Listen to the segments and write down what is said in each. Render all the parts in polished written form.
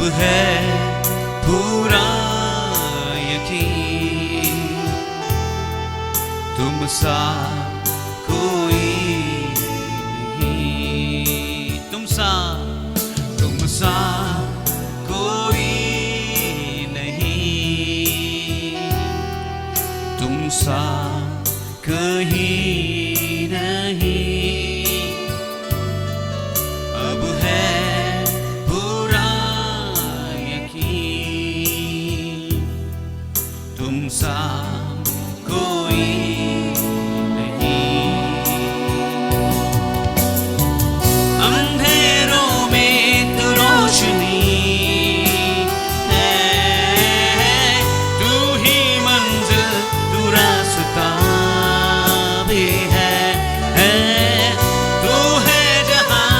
अब है पूरा यकीन, तुम सा कोई नहीं, तुम सा कोई नहीं, तुम सा कहीं नहीं। अब है पूरा यकीन, तुम सा कोई नहीं। अंधेरों में तू रोशनी है, तू ही मंजिल, तू रास्ता भी है। तू है जहां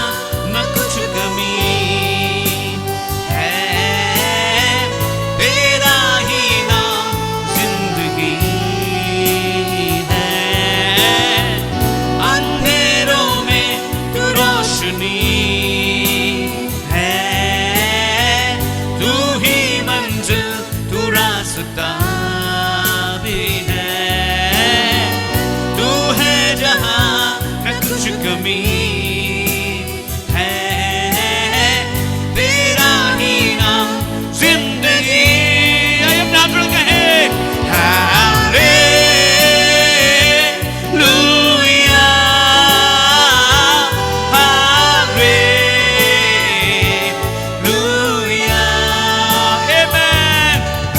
न कुछ कमी है, तेरा ही नाम जिंदगी है। अंधेरों में तू रोशनी है, तू ही मंजिल, तू रास्ता भी है। तू है जहां न कुछ कमी है, तेरा ही नाम जिंदगी। आइए अपने हाथ जोड़ कहे हालेलुया, हालेलुया,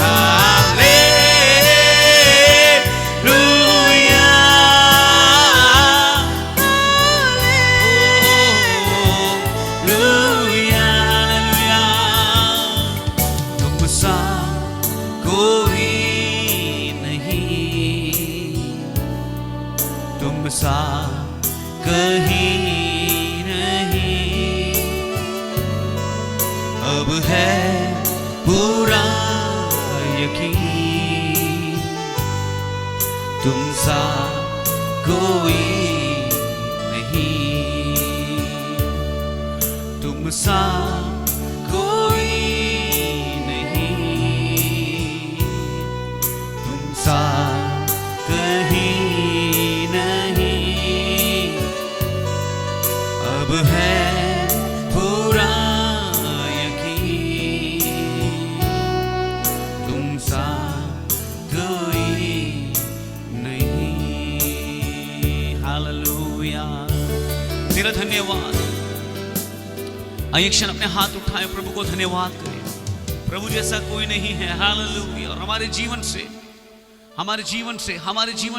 आमेन, हालेलुया, हालेलुया, हालेलुया। तुम सा कोई नहीं, तुम सा कहीं नहीं। अब है पूरा यकीन, तुम सा कोई नहीं, तुम सा कोई नहीं, तुम सा कहीं नहीं। अब है पूरा यकीन, तुम सा कोई नहीं। हालेलुया, तेरा धन्यवाद। आइए क्षण अपने हाथ उठाएं, प्रभु को धन्यवाद करें। प्रभु जैसा कोई नहीं है। हालेलुया। और हमारे जीवन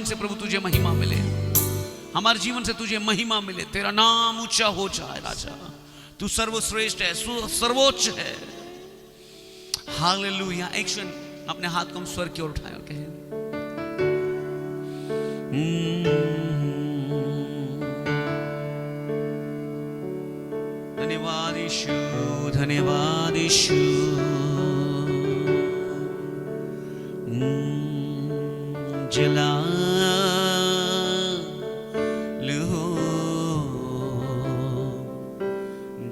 से प्रभु तुझे महिमा मिले, हमारे जीवन से तुझे महिमा मिले, तेरा नाम ऊंचा हो जाए राजा। तू सर्वश्रेष्ठ है, सर्वोच्च है। हालेलुया। एक क्षण अपने हाथ को हम स्वर की ओर उठाएं और कहें धन्यवाद यीशु, धन्यवाद यीशु। जलाल हो,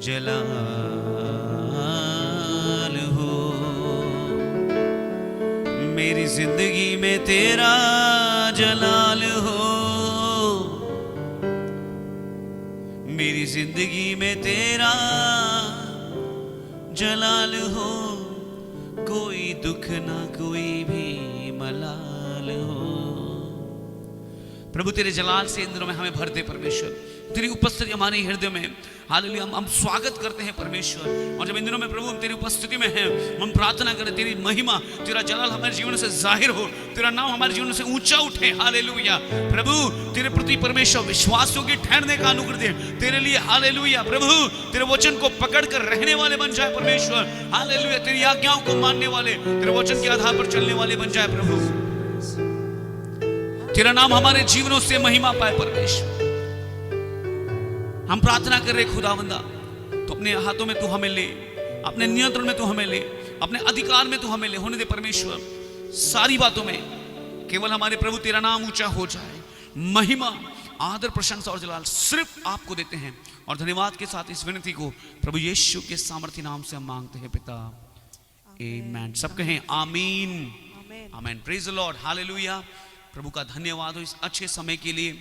जलाल हो, मेरी जिंदगी में तेरा जलाल हो, मेरी जिंदगी में तेरा जलाल हो। कोई दुख ना कोई भी मलाल हो। प्रभु तेरे जलाल से इन दिनों में हमें भर दे परमेश्वर। तेरी उपस्थिति हमारे हृदय में, हालेलुया, हम स्वागत करते हैं परमेश्वर। और जब इन दिनों में प्रभु हम तेरी उपस्थिति में हैं, हम प्रार्थना करें तेरी महिमा, तेरा जलाल हमारे जीवन से जाहिर हो, तेरा नाम हमारे जीवन से ऊंचा उठे। हालेलुया। प्रभु तेरे प्रति परमेश्वर विश्वासियों की ठहरने का अनुग्रह दे तेरे लिए। हालेलुया। प्रभु तेरे वचन को पकड़ कर रहने वाले बन जाए परमेश्वर। हालेलुया। तेरी आज्ञाओं को मानने वाले, तेरे वचन के आधार पर चलने वाले बन जाए प्रभु। तेरा नाम हमारे जीवनों से महिमा पाए परमेश्वर। हम प्रार्थना कर रहे खुदावंदा, तो अपने हाथों में तू हमें ले, अपने नियंत्रण में तू हमें ले, अपने अधिकार में तू हमें ले होने दे परमेश्वर। सारी बातों में केवल हमारे प्रभु तेरा नाम ऊंचा हो जाए। महिमा, आदर, प्रशंसा और जलाल सिर्फ आपको देते हैं और धन्यवाद के साथ इस विनती को प्रभु यीशु के सामर्थ्य नाम से हम मांगते हैं पिता, आमीन। सब कहें आमीन, आमीन। Praise the Lord, hallelujah. प्रभु का धन्यवाद हो इस अच्छे समय के लिए।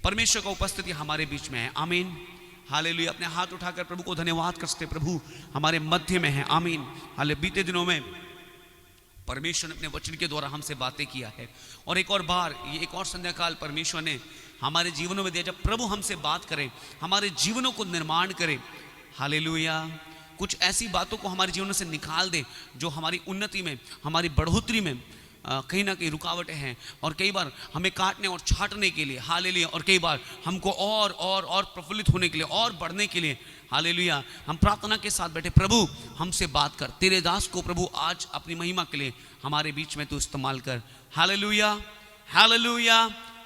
परमेश्वर का उपस्थिति हमारे बीच में है, आमीन, हालेलुया। अपने हाथ उठाकर प्रभु को धन्यवाद कर सकते, प्रभु हमारे मध्य में है, आमीन। हाले बीते दिनों में परमेश्वर ने अपने वचन के द्वारा हमसे बातें किया है, और एक और बार ये एक और संध्या काल परमेश्वर ने हमारे जीवनों में दिया, जब प्रभु हमसे बात करें, हमारे जीवनों को निर्माण करें, हालेलुया। कुछ ऐसी बातों को हमारे जीवन से निकाल दे जो हमारी उन्नति में, हमारी बढ़ोतरी में कहीं ना कहीं रुकावटें हैं, और कई बार हमें काटने और छाटने के लिए, हालेलुया, और कई बार हमको और प्रफुल्लित होने के लिए, और बढ़ने के लिए, हालेलुया, हम प्रार्थना के साथ बैठे, प्रभु हमसे बात कर, तेरे दास को प्रभु आज अपनी महिमा के लिए हमारे बीच में तू इस्तेमाल कर, हालेलुया, हालेलुया,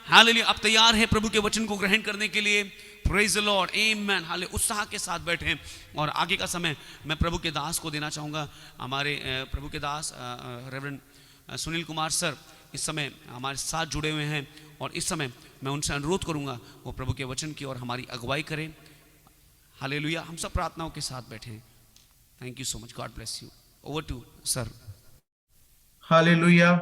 हालेलुया। आप तैयार हैं प्रभु के वचन को ग्रहण करने के लिए? प्रेज द लॉर्ड, आमेन, हाले उत्साह के साथ बैठे। और आगे का समय मैं प्रभु के दास को देना चाहूँगा। हमारे प्रभु के दास रेवरेंड सुनील कुमार सर इस समय हमारे साथ जुड़े हुए हैं, और इस समय मैं उनसे अनुरोध करूंगा वो प्रभु के वचन की और हमारी अगुवाई करें। हालेलुया। हम सब प्रार्थनाओं के साथ बैठे। Thank you so much, God bless you. Over to sir. Hallelujah.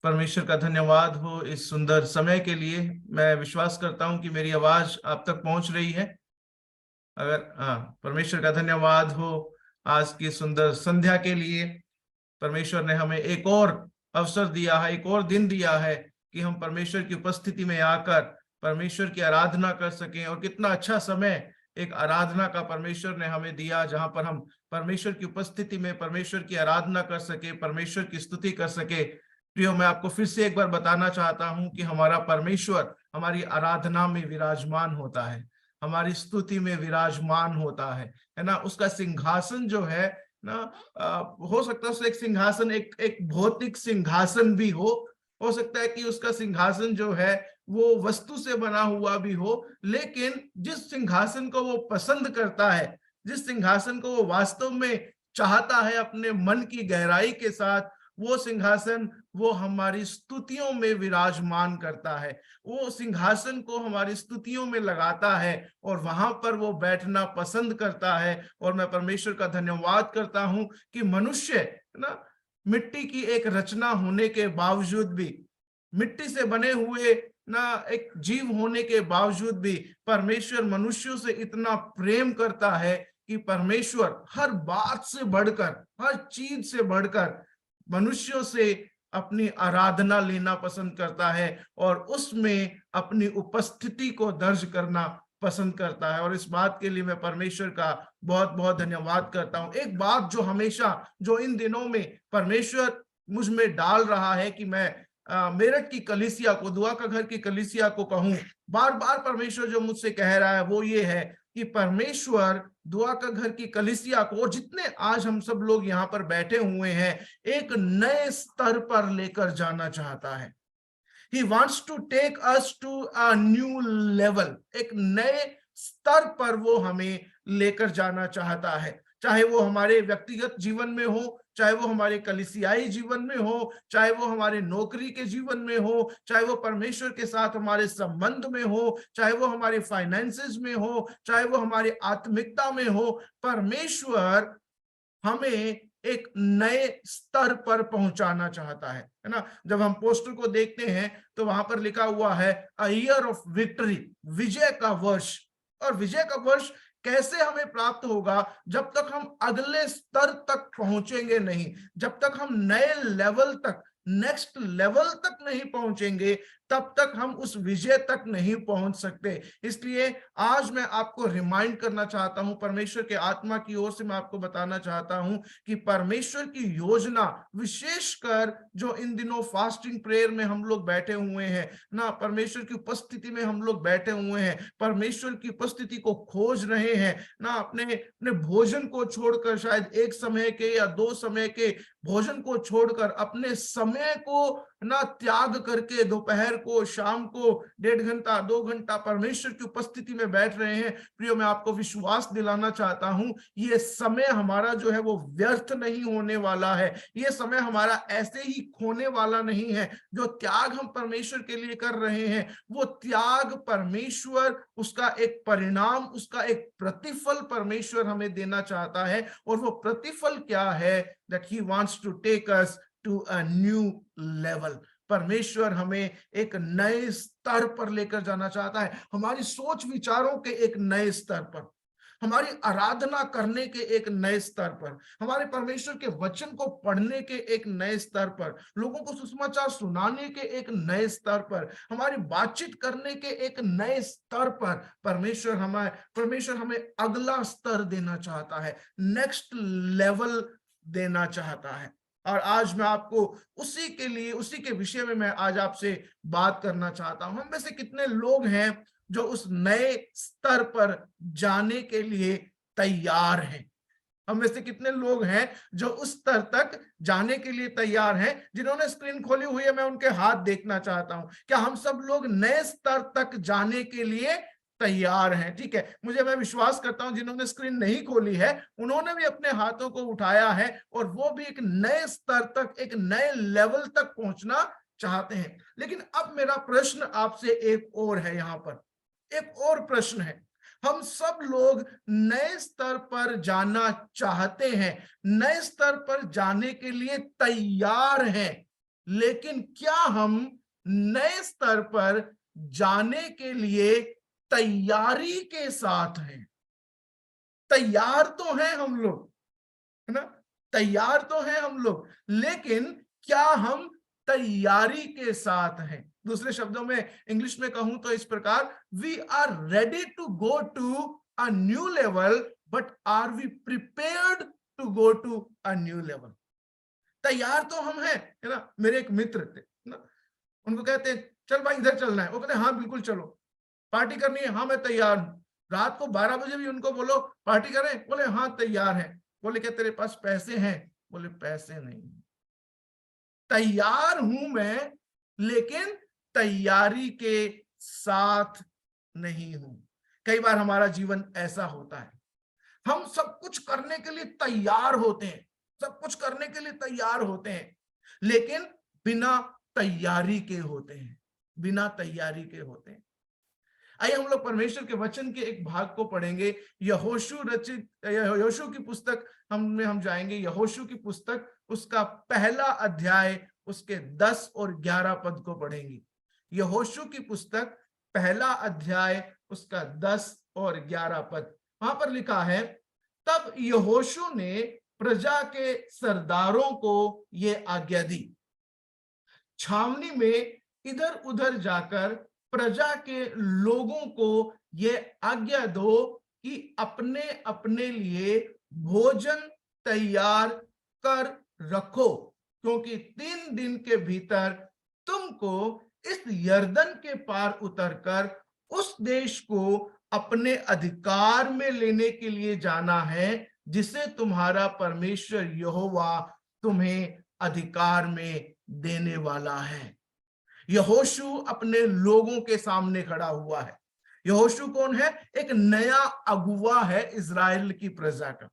परमेश्वर का धन्यवाद हो इस सुंदर समय के लिए। मैं विश्वास करता हूं कि मेरी आवाज आप तक पहुंच रही है। अगर परमेश्वर का धन्यवाद हो आज की सुंदर संध्या के लिए। परमेश्वर ने हमें एक और अवसर दिया है, एक और दिन दिया है कि हम परमेश्वर की उपस्थिति में आकर परमेश्वर की आराधना कर सकें। और कितना अच्छा समय एक आराधना का परमेश्वर ने हमें दिया, जहां पर हम परमेश्वर की उपस्थिति में परमेश्वर की आराधना कर सके, परमेश्वर की स्तुति कर सके। प्रियो, मैं आपको फिर से एक बार बताना चाहता हूं कि हमारा परमेश्वर हमारी आराधना में विराजमान होता है, हमारी स्तुति में विराजमान होता है ना। उसका सिंहासन जो है ना, हो सकता है एक सिंहासन एक भौतिक सिंहासन भी हो सकता है कि उसका सिंहासन जो है वो वस्तु से बना हुआ भी हो, लेकिन जिस सिंहासन को वो पसंद करता है, जिस सिंहासन को वो वास्तव में चाहता है अपने मन की गहराई के साथ, वो सिंहासन वो हमारी स्तुतियों में विराजमान करता है। वो सिंहासन को हमारी स्तुतियों में लगाता है और वहां पर वो बैठना पसंद करता है। और मैं परमेश्वर का धन्यवाद करता हूं कि मनुष्य ना, मिट्टी की एक रचना होने के बावजूद भी, मिट्टी से बने हुए ना एक जीव होने के बावजूद भी, परमेश्वर मनुष्यों से इतना प्रेम करता है कि परमेश्वर हर बात से बढ़कर, हर चीज से बढ़कर मनुष्यों से अपनी आराधना लेना पसंद करता है और उसमें अपनी उपस्थिति को दर्ज करना पसंद करता है। और इस बात के लिए मैं परमेश्वर का बहुत बहुत धन्यवाद करता हूं। एक बात जो हमेशा, जो इन दिनों में परमेश्वर मुझ में डाल रहा है कि मैं मेरठ की कलीसिया को, दुआ का घर की कलीसिया को कहूं, बार बार परमेश्वर जो मुझसे कह रहा है वो ये है कि परमेश्वर दुआ का घर की कलीसिया को, और जितने आज हम सब लोग यहाँ पर बैठे हुए हैं, एक नए स्तर पर लेकर जाना चाहता है। He wants to take us to a new level। एक नए स्तर पर वो हमें लेकर जाना चाहता है, चाहे वो हमारे व्यक्तिगत जीवन में हो, चाहे वो हमारे कलीसियाई जीवन में हो, चाहे वो हमारे नौकरी के जीवन में हो, चाहे वो परमेश्वर के साथ हमारे संबंध में हो, चाहे वो हमारे फाइनेंसेस में हो, चाहे वो हमारे आत्मिकता में हो। परमेश्वर हमें एक नए स्तर पर पहुंचाना चाहता है ना। जब हम पोस्टर को देखते हैं तो वहां पर लिखा हुआ है अ ईयर ऑफ विक्ट्री, विजय का वर्ष। और विजय का वर्ष कैसे हमें प्राप्त होगा? जब तक हम अगले स्तर तक पहुंचेंगे नहीं, जब तक हम नए लेवल तक, नेक्स्ट लेवल तक नहीं पहुंचेंगे, तब तक हम उस विजय तक नहीं पहुंच सकते। इसलिए आज मैं आपको रिमाइंड करना चाहता हूं, परमेश्वर के आत्मा की ओर से मैं आपको बताना चाहता हूं कि परमेश्वर की योजना, विशेषकर जो इन दिनों फास्टिंग प्रेयर में हम लोग बैठे हुए हैं ना, परमेश्वर की उपस्थिति में हम लोग बैठे हुए हैं, परमेश्वर की उपस्थिति को खोज रहे हैं ना, अपने भोजन को छोड़कर, शायद एक समय के या 2 समय के भोजन को छोड़कर अपने समय को ना त्याग करके दोपहर को, शाम को 1.5 घंटा 2 घंटा परमेश्वर की उपस्थिति में बैठ रहे हैं, प्रियो मैं आपको विश्वास दिलाना चाहता हूं, ये समय हमारा जो है वो व्यर्थ नहीं होने वाला है। ये समय हमारा ऐसे ही खोने वाला नहीं है। जो त्याग हम परमेश्वर के लिए कर रहे हैं, वो त्याग परमेश्वर, उसका एक परिणाम, उसका एक प्रतिफल परमेश्वर हमें देना चाहता है। और वो प्रतिफल क्या है? That he wants to take us to a new level. परमेश्वर हमें एक नए स्तर पर लेकर जाना चाहता है, हमारी सोच विचारों के एक नए स्तर पर, हमारी आराधना करने के एक नए स्तर पर, हमारे परमेश्वर के वचन को पढ़ने के एक नए स्तर पर, लोगों को सुसमाचार सुनाने के एक नए स्तर पर, हमारी बातचीत करने के एक नए स्तर पर परमेश्वर हमें अगला स्तर देना चाहता है, नेक्स्ट लेवल देना चाहता है। और आज मैं आपको उसी के लिए, उसी के विषय में मैं आज आपसे बात करना चाहता हूं। हम में से कितने लोग हैं जो उस नए स्तर पर जाने के लिए तैयार हैं? हम में से कितने लोग हैं जो उस स्तर तक जाने के लिए तैयार हैं? जिन्होंने स्क्रीन खोली हुई है, मैं उनके हाथ देखना चाहता हूं। क्या हम सब लोग नए स्तर तक जाने के लिए तैयार हैं? ठीक है, मैं विश्वास करता हूं जिन्होंने स्क्रीन नहीं खोली है उन्होंने भी अपने हाथों को उठाया है, और वो भी एक नए स्तर तक, एक नए लेवल तक पहुंचना चाहते हैं। लेकिन अब मेरा प्रश्न आपसे एक और है, यहां पर एक और प्रश्न है। हम सब लोग नए स्तर पर जाना चाहते हैं, नए स्तर पर जाने के लिए तैयार हैं, लेकिन क्या हम नए स्तर पर जाने के लिए तैयारी के साथ हैं? तैयार तो हैं हम लोग, है ना, तैयार तो हैं हम लोग, लेकिन क्या हम तैयारी के साथ हैं? दूसरे शब्दों में इंग्लिश में कहूं तो इस प्रकार, we are ready to go to a new level, but are we prepared to go to a new level? तैयार तो हम हैं, है ना। मेरे एक मित्र थे ना, उनको कहते हैं चल भाई इधर चलना है, वो कहते हैं हाँ बिल्कुल चलो। पार्टी करनी है, हाँ मैं तैयार हूं। रात को 12 बजे भी उनको बोलो पार्टी करें, बोले हाँ तैयार है। बोले क्या तेरे पास पैसे हैं? बोले पैसे नहीं। तैयार हूं मैं, लेकिन तैयारी के साथ नहीं हूं। कई बार हमारा जीवन ऐसा होता है, हम सब कुछ करने के लिए तैयार होते हैं, सब कुछ करने के लिए तैयार होते हैं, लेकिन बिना तैयारी के होते हैं, बिना तैयारी के होते हैं। आइए हम लोग परमेश्वर के वचन के एक भाग को पढ़ेंगे। यहोशू की पुस्तक हम जाएंगे। यहोशू की पुस्तक, उसका पहला अध्याय, उसके 10 और 11 पद को पढ़ेंगे। यहोशू की पुस्तक पहला अध्याय, उसका 10 और 11 पद। वहां पर लिखा है, तब यहोशू ने प्रजा के सरदारों को ये आज्ञा दी, छावनी में इधर उधर जाकर प्रजा के लोगों को ये आज्ञा दो कि अपने अपने लिए भोजन तैयार कर रखो, क्योंकि 3 दिन के भीतर तुमको इस यर्दन के पार उतरकर उस देश को अपने अधिकार में लेने के लिए जाना है, जिसे तुम्हारा परमेश्वर यहोवा तुम्हें अधिकार में देने वाला है। यहोशू अपने लोगों के सामने खड़ा हुआ है। यहोशू कौन है? एक नया अगुवा है इजराइल की प्रजा का,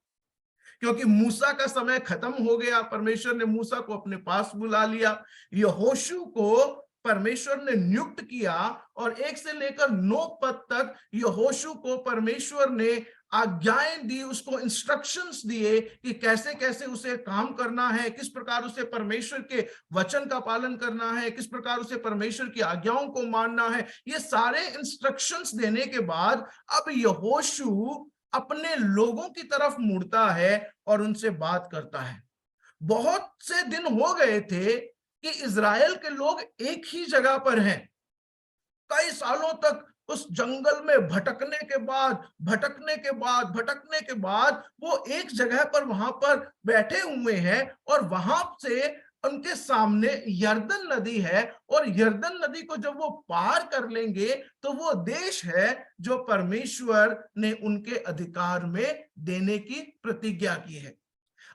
क्योंकि मूसा का समय खत्म हो गया। परमेश्वर ने मूसा को अपने पास बुला लिया। यहोशू को परमेश्वर ने नियुक्त किया, और 1 से लेकर 9 पद तक यहोशू को परमेश्वर ने आज्ञाएं दी, उसको इंस्ट्रक्शंस दिए कि कैसे कैसे उसे काम करना है, किस प्रकार उसे परमेश्वर के वचन का पालन करना है, किस प्रकार उसे परमेश्वर की आज्ञाओं को मानना है। ये सारे इंस्ट्रक्शंस देने के बाद अब यहोशू अपने लोगों की तरफ मुड़ता है और उनसे बात करता है। बहुत से दिन हो गए थे कि इजराइल के लोग एक ही जगह पर हैं। कई सालों तक उस जंगल में भटकने के बाद वो एक जगह पर वहां पर बैठे हुए हैं, और वहां से उनके सामने यर्दन नदी है, और यर्दन नदी को जब वो पार कर लेंगे तो वो देश है जो परमेश्वर ने उनके अधिकार में देने की प्रतिज्ञा की है।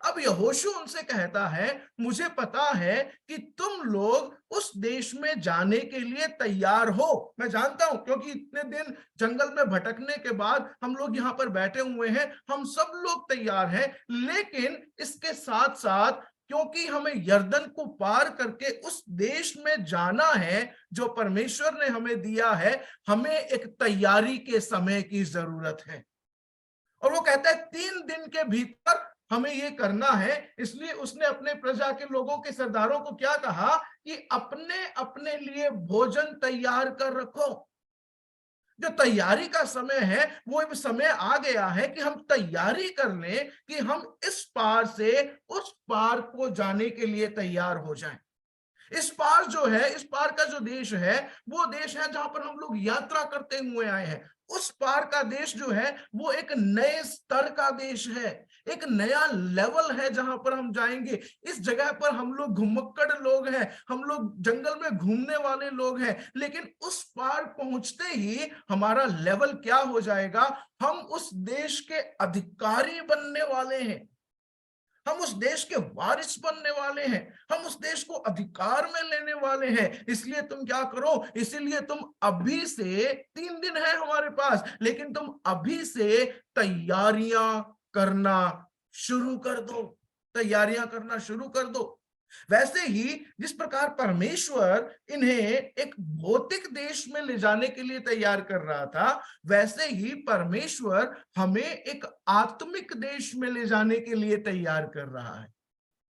अब यहोशू उनसे कहता है, मुझे पता है कि तुम लोग उस देश में जाने के लिए तैयार हो। मैं जानता हूं, क्योंकि इतने दिन जंगल में भटकने के बाद हम लोग यहाँ पर बैठे हुए हैं, हम सब लोग तैयार हैं। लेकिन इसके साथ साथ, क्योंकि हमें यरदन को पार करके उस देश में जाना है जो परमेश्वर ने हमें दिया है, हमें एक तैयारी के समय की जरूरत है। और वो कहता है 3 दिन के भीतर हमें ये करना है। इसलिए उसने अपने प्रजा के लोगों के सरदारों को क्या कहा कि अपने अपने लिए भोजन तैयार कर रखो। जो तैयारी का समय है, वो अब समय आ गया है कि हम तैयारी कर लें कि हम इस पार से उस पार को जाने के लिए तैयार हो जाएं। इस पार जो है, इस पार का जो देश है, वो देश है जहां पर हम लोग यात्रा करते हुए आए हैं। उस पार का देश जो है, वो एक नए स्तर का देश है, एक नया लेवल है जहां पर हम जाएंगे। इस जगह पर हम लोग घुमक्कड़ लोग हैं, हम लोग जंगल में घूमने वाले लोग हैं, लेकिन उस पार पहुंचते ही हमारा लेवल क्या हो जाएगा? हम उस देश के अधिकारी बनने वाले हैं, हम उस देश के वारिस बनने वाले हैं, हम उस देश को अधिकार में लेने वाले हैं। इसलिए तुम क्या करो? इसीलिए तुम अभी से, 3 दिन है हमारे पास, लेकिन तुम अभी से तैयारियां करना शुरू कर दो, तैयारियां करना शुरू कर दो। वैसे ही जिस प्रकार परमेश्वर इन्हें एक भौतिक देश में ले जाने के लिए तैयार कर रहा था, वैसे ही परमेश्वर हमें एक आत्मिक देश में ले जाने के लिए तैयार कर रहा है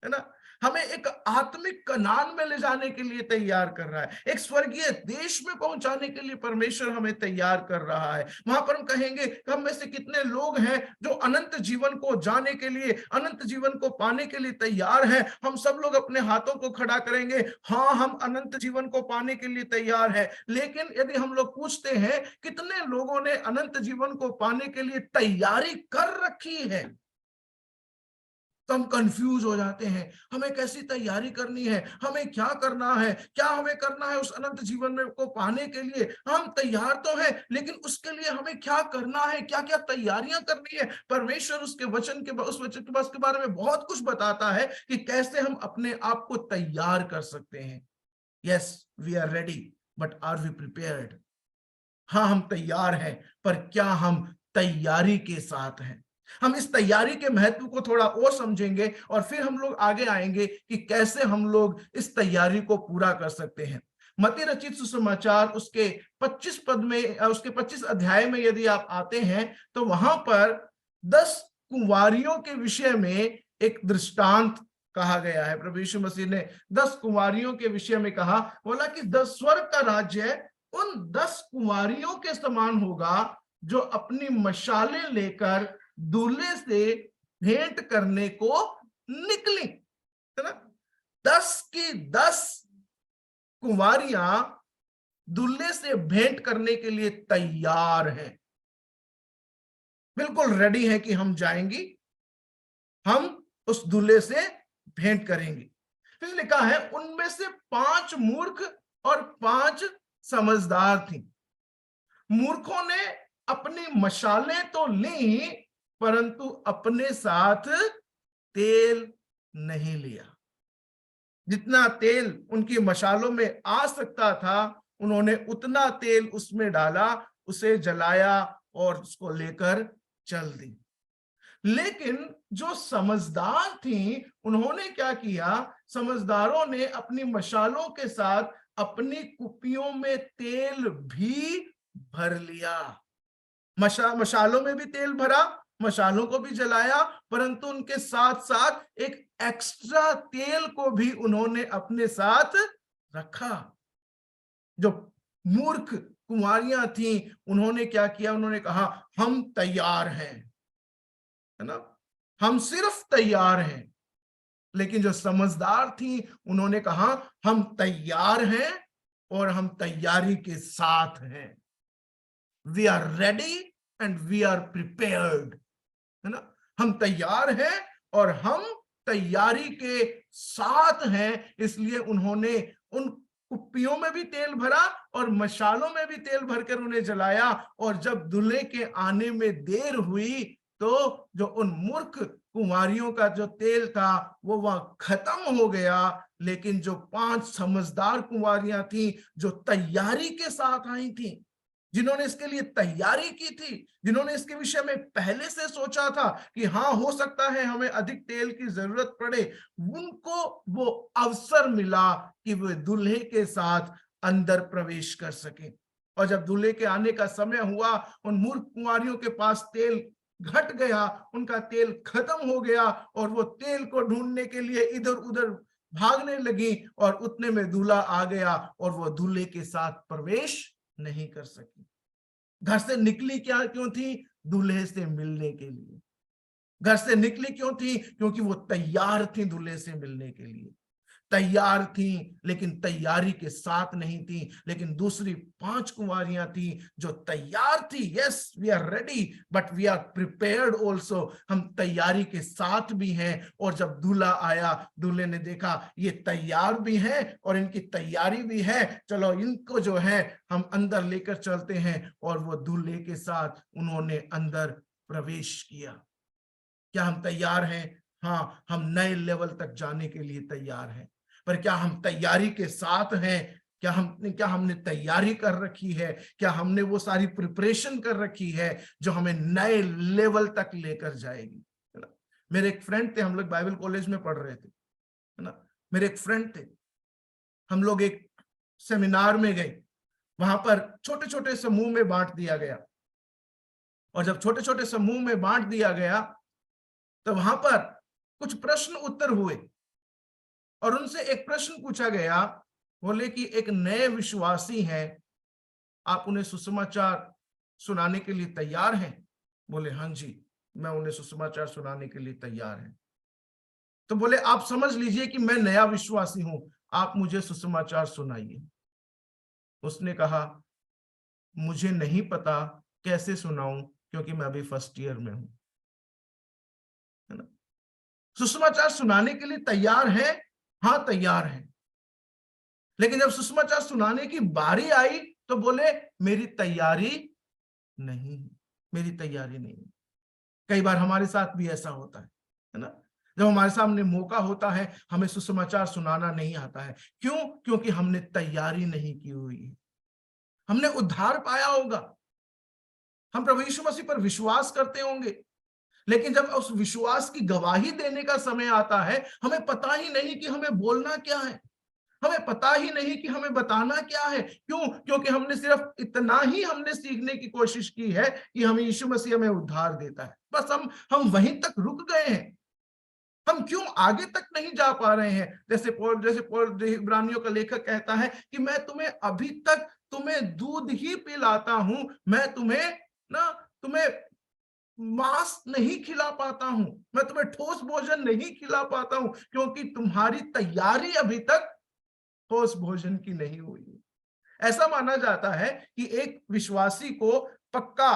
ना? हमें एक आत्मिक कनान में ले जाने के लिए तैयार कर रहा है, एक स्वर्गीय देश में पहुंचाने के लिए परमेश्वर हमें तैयार कर रहा है। वहां पर हम कहेंगे कि हम में से कितने लोग हैं जो अनंत जीवन को जाने के लिए, अनंत जीवन को पाने के लिए तैयार हैं। हम सब लोग अपने हाथों को खड़ा करेंगे, हाँ हम अनंत जीवन को पाने के लिए तैयार है। लेकिन यदि हम लोग पूछते हैं कितने लोगों ने अनंत जीवन को पाने के लिए तैयारी कर रखी है, तो हम कंफ्यूज हो जाते हैं। हमें कैसी तैयारी करनी है, हमें क्या करना है, क्या हमें करना है उस अनंत जीवन में को पाने के लिए? हम तैयार तो हैं, लेकिन उसके लिए हमें क्या करना है, क्या क्या तैयारियां करनी है? परमेश्वर उसके वचन के, उस वचन के बस के बारे में बहुत कुछ बताता है कि कैसे हम अपने आप को तैयार कर सकते हैं। Yes, we are ready, but are we prepared? हाँ, हम तैयार हैं, पर क्या हम तैयारी के साथ हैं? हम इस तैयारी के महत्व को थोड़ा और समझेंगे और फिर हम लोग आगे आएंगे कि कैसे हम लोग इस तैयारी को पूरा कर सकते हैं। मत्ती रचित सुसमाचार उसके 25 पद में, उसके 25 अध्याय में यदि आप आते हैं तो वहां पर 10 कुंवारियों के विषय में एक दृष्टांत कहा गया है। प्रभु यीशु मसीह ने 10 कुंवारियों के विषय में कहा, बोला कि 10 स्वर्ग का राज्य उन 10 कुंवारियों के समान होगा जो अपनी मशालें लेकर दूल्हे से भेंट करने को निकली, है ना? 10 की 10 कुंवारियां दूल्हे से भेंट करने के लिए तैयार हैं, बिल्कुल रेडी है कि हम जाएंगी, हम उस दूल्हे से भेंट करेंगे। फिर लिखा है उनमें से 5 मूर्ख और 5 समझदार थी। मूर्खों ने अपनी मशालें तो ली, परंतु अपने साथ तेल नहीं लिया। जितना तेल उनकी मशालों में आ सकता था, उन्होंने उतना तेल उसमें डाला, उसे जलाया और उसको लेकर चल दी। लेकिन जो समझदार थी, उन्होंने क्या किया? समझदारों ने अपनी मशालों के साथ अपनी कुपियों में तेल भी भर लिया। मशालों में भी तेल भरा, मशालों को भी जलाया, परंतु उनके साथ साथ एक एक्स्ट्रा तेल को भी उन्होंने अपने साथ रखा। जो मूर्ख कुंवारियां थी, उन्होंने क्या किया? उन्होंने कहा हम तैयार हैं, है ना, हम सिर्फ तैयार हैं। लेकिन जो समझदार थी, उन्होंने कहा हम तैयार हैं और हम तैयारी के साथ हैं। We are ready and we are prepared, है ना? हम तैयार हैं और हम तैयारी के साथ हैं। इसलिए उन्होंने उन कुप्पियों में भी तेल भरा और मशालों में भी तेल भरकर उन्हें जलाया। और जब दूल्हे के आने में देर हुई तो जो उन मूर्ख कुंवारियों का जो तेल था वो वहां खत्म हो गया, लेकिन जो 5 समझदार कुंवारियां थी जो तैयारी के साथ आई थी, जिन्होंने इसके लिए तैयारी की थी, जिन्होंने इसके विषय में पहले से सोचा था कि हाँ हो सकता है हमें अधिक तेल की जरूरत पड़े, उनको वो अवसर मिला कि वे दूल्हे के साथ अंदर प्रवेश कर सके। और जब दूल्हे के आने का समय हुआ, उन मूर्ख कुंवारियों के पास तेल घट गया, उनका तेल खत्म हो गया और वो तेल को ढूंढने के लिए इधर उधर भागने लगी, और उतने में दूल्हा आ गया और वो दूल्हे के साथ प्रवेश नहीं कर सकी। घर से निकली क्यों थी? दूल्हे से मिलने के लिए। घर से निकली क्यों थी? क्योंकि वो तैयार थी दूल्हे से मिलने के लिए, तैयार थी, लेकिन तैयारी के साथ नहीं थी। लेकिन दूसरी 5 कुंवारियां थी जो तैयार थी। Yes, we are ready but we are prepared also, हम तैयारी के साथ भी हैं। और जब दूल्हा आया, दूल्हे ने देखा ये तैयार भी है और इनकी तैयारी भी है, चलो इनको जो है हम अंदर लेकर चलते हैं। और वो दूल्हे के साथ उन्होंने अंदर प्रवेश किया। क्या हम तैयार हैं? हाँ, हम नए लेवल तक जाने के लिए तैयार हैं। पर क्या हम तैयारी के साथ हैं? क्या हमने तैयारी कर रखी है? क्या हमने वो सारी प्रिपरेशन कर रखी है जो हमें नए लेवल तक लेकर जाएगी? है ना। मेरे एक फ्रेंड थे, हम लोग बाइबल कॉलेज में पढ़ रहे थे, है ना। मेरे एक फ्रेंड थे, हम लोग एक सेमिनार में गए, वहां पर छोटे छोटे समूह में बांट दिया गया। और जब छोटे छोटे समूह में बांट दिया गया तो वहां पर कुछ प्रश्न उत्तर हुए, और उनसे एक प्रश्न पूछा गया, बोले कि एक नए विश्वासी हैं, आप उन्हें सुसमाचार सुनाने के लिए तैयार हैं? बोले हाँ जी, मैं उन्हें सुसमाचार सुनाने के लिए तैयार हैं। तो बोले आप समझ लीजिए कि मैं नया विश्वासी हूं, आप मुझे सुसमाचार सुनाइए। उसने कहा मुझे नहीं पता कैसे सुनाऊं, क्योंकि मैं अभी फर्स्ट ईयर में हूं। है ना। सुसमाचार सुनाने के लिए तैयार है? हाँ तैयार है। लेकिन जब सुसमाचार सुनाने की बारी आई तो बोले मेरी तैयारी नहीं, मेरी तैयारी नहीं। कई बार हमारे साथ भी ऐसा होता है ना। जब हमारे सामने मौका होता है, हमें सुसमाचार सुनाना नहीं आता है। क्यों? क्योंकि हमने तैयारी नहीं की हुई है। हमने उद्धार पाया होगा, हम प्रभु यीशु मसीह पर विश्वास करते होंगे, लेकिन जब उस विश्वास की गवाही देने का समय आता है, हमें पता ही नहीं कि हमें बोलना क्या है, हमें पता ही नहीं कि हमें बताना क्या है। क्यों? क्योंकि हमने सिर्फ इतना ही हमने सीखने की कोशिश की है कि हमें यीशु मसीह हमें उद्धार देता है, बस हम वहीं तक रुक गए हैं। हम क्यों आगे तक नहीं जा पा रहे हैं? जैसे पौल इब्रानियों का लेखक कहता है कि मैं तुम्हें अभी तक तुम्हें दूध ही पिलाता हूं, मैं तुम्हें मांस नहीं खिला पाता हूं, मैं तुम्हें ठोस भोजन नहीं खिला पाता हूं, क्योंकि तुम्हारी तैयारी अभी तक ठोस भोजन की नहीं हुई। ऐसा माना जाता है कि एक विश्वासी को पक्का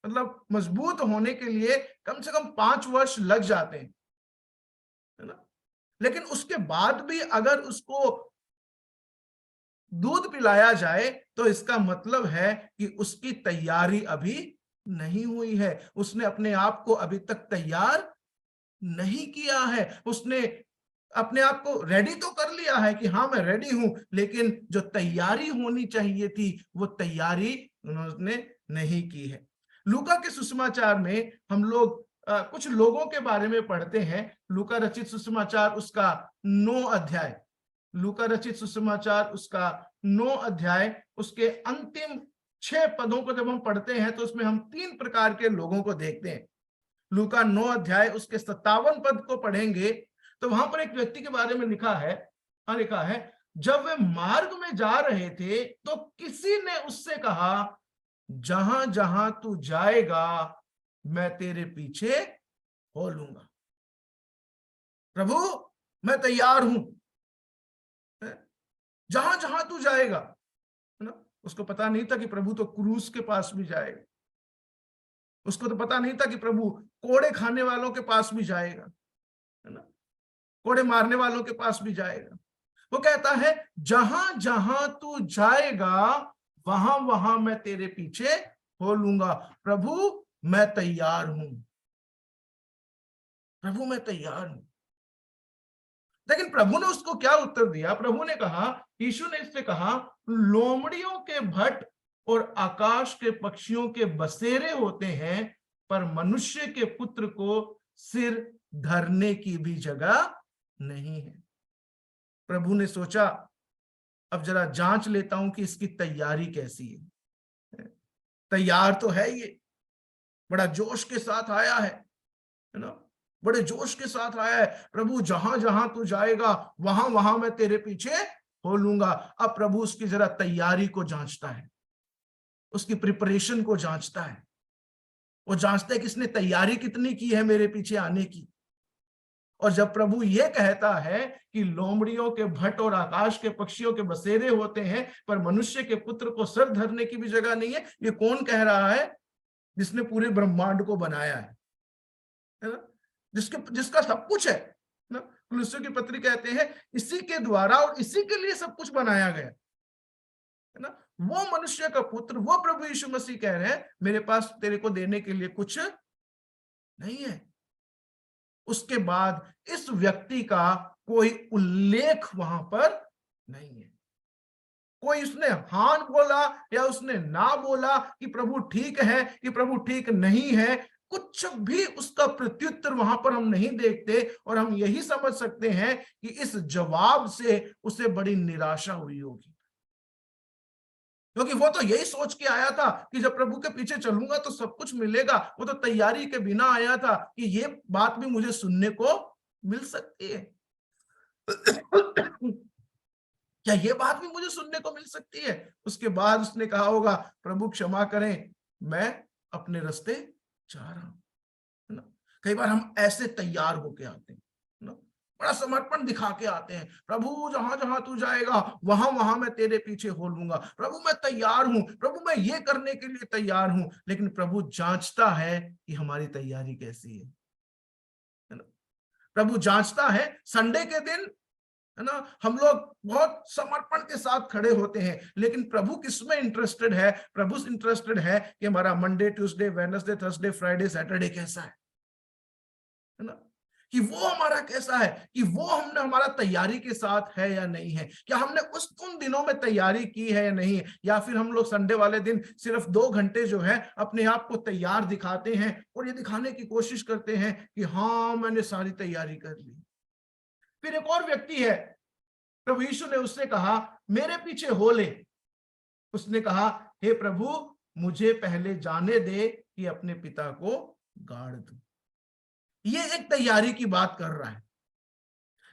मतलब मजबूत होने के लिए कम से कम 5 वर्ष लग जाते हैं, है ना। लेकिन उसके बाद भी अगर उसको दूध पिलाया जाए तो इसका मतलब है कि उसकी तैयारी अभी नहीं हुई है, उसने अपने आप को अभी तक तैयार नहीं किया है। उसने अपने आप को रेडी तो कर लिया है कि हाँ मैं रेडी हूं, लेकिन जो तैयारी होनी चाहिए थी वो तैयारी उन्होंने नहीं की है। लूका के सुसमाचार में हम लोग कुछ लोगों के बारे में पढ़ते हैं। लूका रचित सुसमाचार उसका 9 अध्याय, लूका रचित सुसमाचार उसका 9 अध्याय, उसके अंतिम 6 पदों को जब हम पढ़ते हैं तो उसमें हम 3 प्रकार के लोगों को देखते हैं। लूका 9 अध्याय उसके 57 पद को पढ़ेंगे तो वहां पर एक व्यक्ति के बारे में लिखा है, जब वे मार्ग में जा रहे थे तो किसी ने उससे कहा जहां जहां तू जाएगा मैं तेरे पीछे हो लूंगा। प्रभु मैं तैयार हूं, जहां जहां तू जाएगा, है ना। उसको पता नहीं था कि प्रभु तो क्रूस के पास भी जाएगा, उसको तो पता नहीं था कि प्रभु कोड़े खाने वालों के पास भी जाएगा, है ना, कोड़े मारने वालों के पास भी जाएगा। वो कहता है जहां जहां तू जाएगा वहां वहां मैं तेरे पीछे हो लूंगा। प्रभु मैं तैयार हूं, प्रभु मैं तैयार हूं। लेकिन प्रभु ने उसको क्या उत्तर दिया? प्रभु ने कहा, यीशु ने इससे कहा, लोमड़ियों के भट्ट और आकाश के पक्षियों के बसेरे होते हैं, पर मनुष्य के पुत्र को सिर धरने की भी जगह नहीं है। प्रभु ने सोचा, अब जरा जांच लेता हूं कि इसकी तैयारी कैसी है। तैयार तो है ये, बड़ा जोश के साथ आया है ना, बड़े जोश के साथ आया है। प्रभु जहां जहां तू जाएगा वहां वहां मैं तेरे पीछे हो लूंगा। अब प्रभु उसकी जरा तैयारी को जांचता है, उसकी प्रिपरेशन को जांचता है। वो जांचता है कि इसने तैयारी कितनी की है मेरे पीछे आने की। और जब प्रभु ये कहता है कि लोमड़ियों के भट्ट और आकाश के पक्षियों के बसेरे होते हैं, पर मनुष्य के पुत्र को सर धरने की भी जगह नहीं है, ये कौन कह रहा है? जिसने पूरे ब्रह्मांड को बनाया है ना, जिसका सब कुछ है ना। कुलुस्सियों की पत्री कहते हैं, इसी के द्वारा और इसी के लिए सब कुछ बनाया गया है ना। वो मनुष्य का पुत्र, वो प्रभु यीशु मसीह कह रहे हैं, मेरे पास तेरे को देने के लिए कुछ नहीं है। उसके बाद इस व्यक्ति का कोई उल्लेख वहां पर नहीं है। कोई उसने हाँ बोला या उसने ना बोला कि प्रभु ठीक है कि प्रभु ठीक नहीं है, कुछ भी उसका प्रत्युत्तर वहां पर हम नहीं देखते। और हम यही समझ सकते हैं कि इस जवाब से उसे बड़ी निराशा हुई होगी, क्योंकि वो तो यही सोच के आया था कि जब प्रभु के पीछे चलूंगा तो सब कुछ मिलेगा। वो तो तैयारी के बिना आया था कि ये बात भी मुझे सुनने को मिल सकती है। क्या ये बात भी मुझे सुनने को मिल सकती है? उसके बाद उसने कहा होगा, प्रभु क्षमा करें, मैं अपने रास्ते जा रहा हूं, है ना। कई बार हम ऐसे तैयार होके आते हैं ना, बड़ा समर्पण दिखा के आते हैं, प्रभु जहां जहां तू जाएगा वहां वहां मैं तेरे पीछे हो लूंगा, प्रभु मैं तैयार हूं, प्रभु मैं ये करने के लिए तैयार हूं। लेकिन प्रभु जांचता है कि हमारी तैयारी कैसी है ना। प्रभु जांचता है। संडे के दिन, है ना, हम लोग बहुत समर्पण के साथ खड़े होते हैं, लेकिन प्रभु किसमें इंटरेस्टेड है? प्रभु इंटरेस्टेड है कि हमारा Monday, Tuesday, Wednesday, Thursday, Friday, Saturday कैसा है ना, कि वो हमारा कैसा है, कि वो हमने हमारा तैयारी के साथ है या नहीं है, क्या हमने उन दिनों में तैयारी की है या नहीं है, या फिर हम लोग संडे वाले दिन सिर्फ 2 घंटे जो है अपने आप को तैयार दिखाते हैं और ये दिखाने की कोशिश करते हैं कि हाँ मैंने सारी तैयारी कर ली। फिर एक और व्यक्ति है, प्रभु यीशु ने उससे कहा, मेरे पीछे हो ले। उसने कहा, हे प्रभु मुझे पहले जाने दे कि अपने पिता को गाड़ दूं। ये एक तैयारी की बात कर रहा है,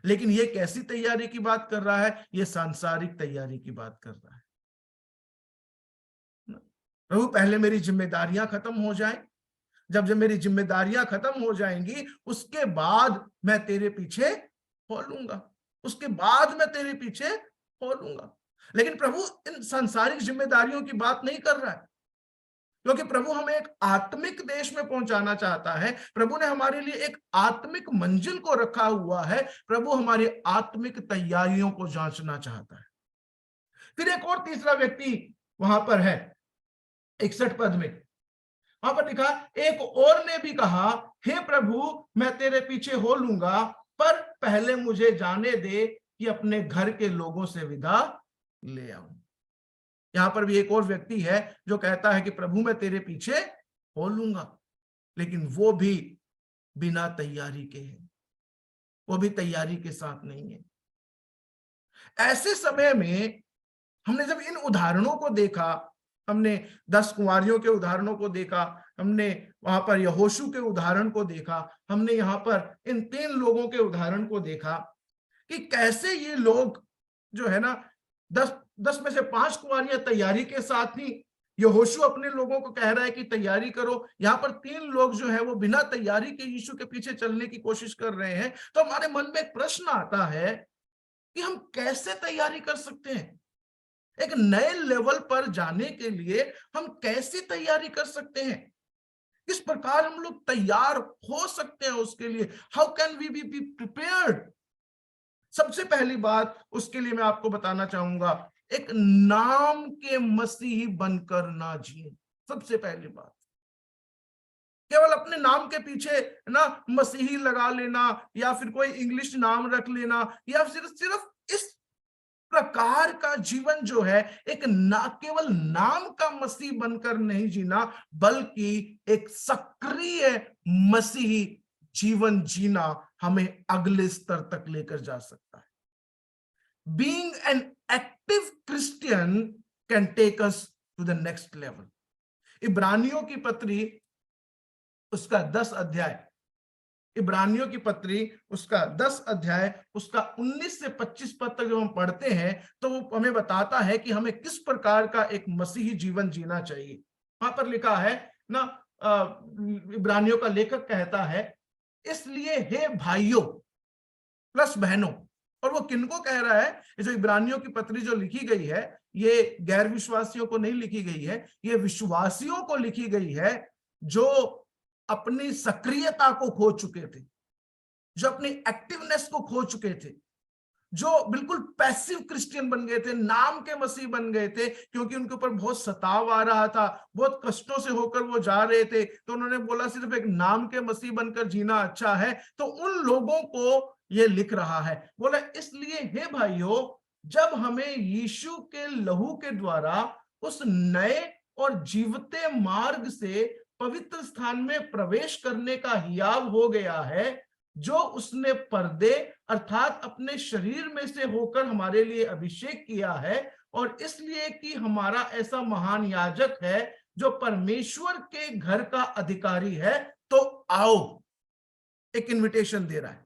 लेकिन ये कैसी तैयारी की बात कर रहा है? ये सांसारिक तैयारी की बात कर रहा है। प्रभु पहले मेरी जिम्मेदारियां खत्म हो जाएं, जब मेरी जिम्मेदारियां खत्म हो जाएंगी उसके बाद मैं तेरे पीछे हो लूंगा, उसके बाद मैं तेरे पीछे हो लूंगा। लेकिन प्रभु इन सांसारिक जिम्मेदारियों की बात नहीं कर रहा है, क्योंकि प्रभु हमें एक आत्मिक देश में पहुंचाना चाहता है। प्रभु ने हमारे लिए एक आत्मिक मंजिल को रखा हुआ है। प्रभु हमारी आत्मिक तैयारियों को जांचना चाहता है। फिर एक और तीसरा व्यक्ति वहां पर है 61 पद में, वहां पर लिखा, एक और ने भी कहा, हे प्रभु मैं तेरे पीछे हो लूंगा, पर पहले मुझे जाने दे कि अपने घर के लोगों से विदा ले आऊं। यहां पर भी एक और व्यक्ति है जो कहता है कि प्रभु मैं तेरे पीछे हो लूंगा, लेकिन वो भी बिना तैयारी के है, वो भी तैयारी के साथ नहीं है। ऐसे समय में हमने जब इन उदाहरणों को देखा, हमने 10 कुंवारियों के उदाहरणों को देखा, हमने वहां पर यहोशू के उदाहरण को देखा, हमने यहाँ पर इन 3 लोगों के उदाहरण को देखा कि कैसे ये लोग जो है ना 10 में से 5 कुंवारियां तैयारी के साथ थी। यहोशू अपने लोगों को कह रहा है कि तैयारी करो। यहाँ पर 3 लोग जो है वो बिना तैयारी के यीशु के पीछे चलने की कोशिश कर रहे हैं। तो हमारे मन में एक प्रश्न आता है कि हम कैसे तैयारी कर सकते हैं? एक नए लेवल पर जाने के लिए हम कैसे तैयारी कर सकते हैं? किस प्रकार हम लोग तैयार हो सकते हैं उसके लिए? How can we be prepared? सबसे पहली बात उसके लिए मैं आपको बताना चाहूंगा, एक नाम के मसीही बनकर ना जिए। सबसे पहली बात, केवल अपने नाम के पीछे ना मसीही लगा लेना या फिर कोई इंग्लिश नाम रख लेना या सिर्फ सिर्फ इस प्रकार का जीवन जो है, एक ना केवल नाम का मसीह बनकर नहीं जीना, बल्कि एक सक्रिय मसीही जीवन जीना हमें अगले स्तर तक लेकर जा सकता है। Being an active Christian can take us to the next level. इब्रानियों की पत्री उसका 10 अध्याय, इब्रानियों की पत्री उसका 10 अध्याय उसका 19 से 25 पद तक जब हम पढ़ते हैं तो वो हमें बताता है कि हमें किस प्रकार का एक मसीही जीवन जीना चाहिए। वहां पर लिखा है ना, इब्रानियों का लेखक कहता है, इसलिए हे भाइयों प्लस बहनों, और वो किनको कह रहा है? जो इब्रानियों की पत्री जो लिखी गई है, ये गैर विश्वासियों को नहीं लिखी गई है, ये विश्वासियों को लिखी गई है जो अपनी सक्रियता को खो चुके थे, जो अपनी एक्टिवनेस को खो चुके थे, जो बिल्कुल पैसिव क्रिश्चियन बन गए थे, नाम के मसीह बन गए थे, क्योंकि उनके ऊपर बहुत सताव आ रहा था, बहुत कष्टों से होकर वो जा रहे थे, तो उन्होंने बोला सिर्फ एक नाम के मसीह बनकर जीना अच्छा है। तो उन लोगों को ये लिख रहा है, बोला इसलिए हे भाइयों, जब हमें यीशु के लहू के द्वारा उस नए और जीवते मार्ग से पवित्र स्थान में प्रवेश करने का हियाव हो गया है, जो उसने पर्दे अर्थात अपने शरीर में से होकर हमारे लिए अभिषेक किया है, और इसलिए कि हमारा ऐसा महान याजक है जो परमेश्वर के घर का अधिकारी है, तो आओ, एक इनविटेशन दे रहा है।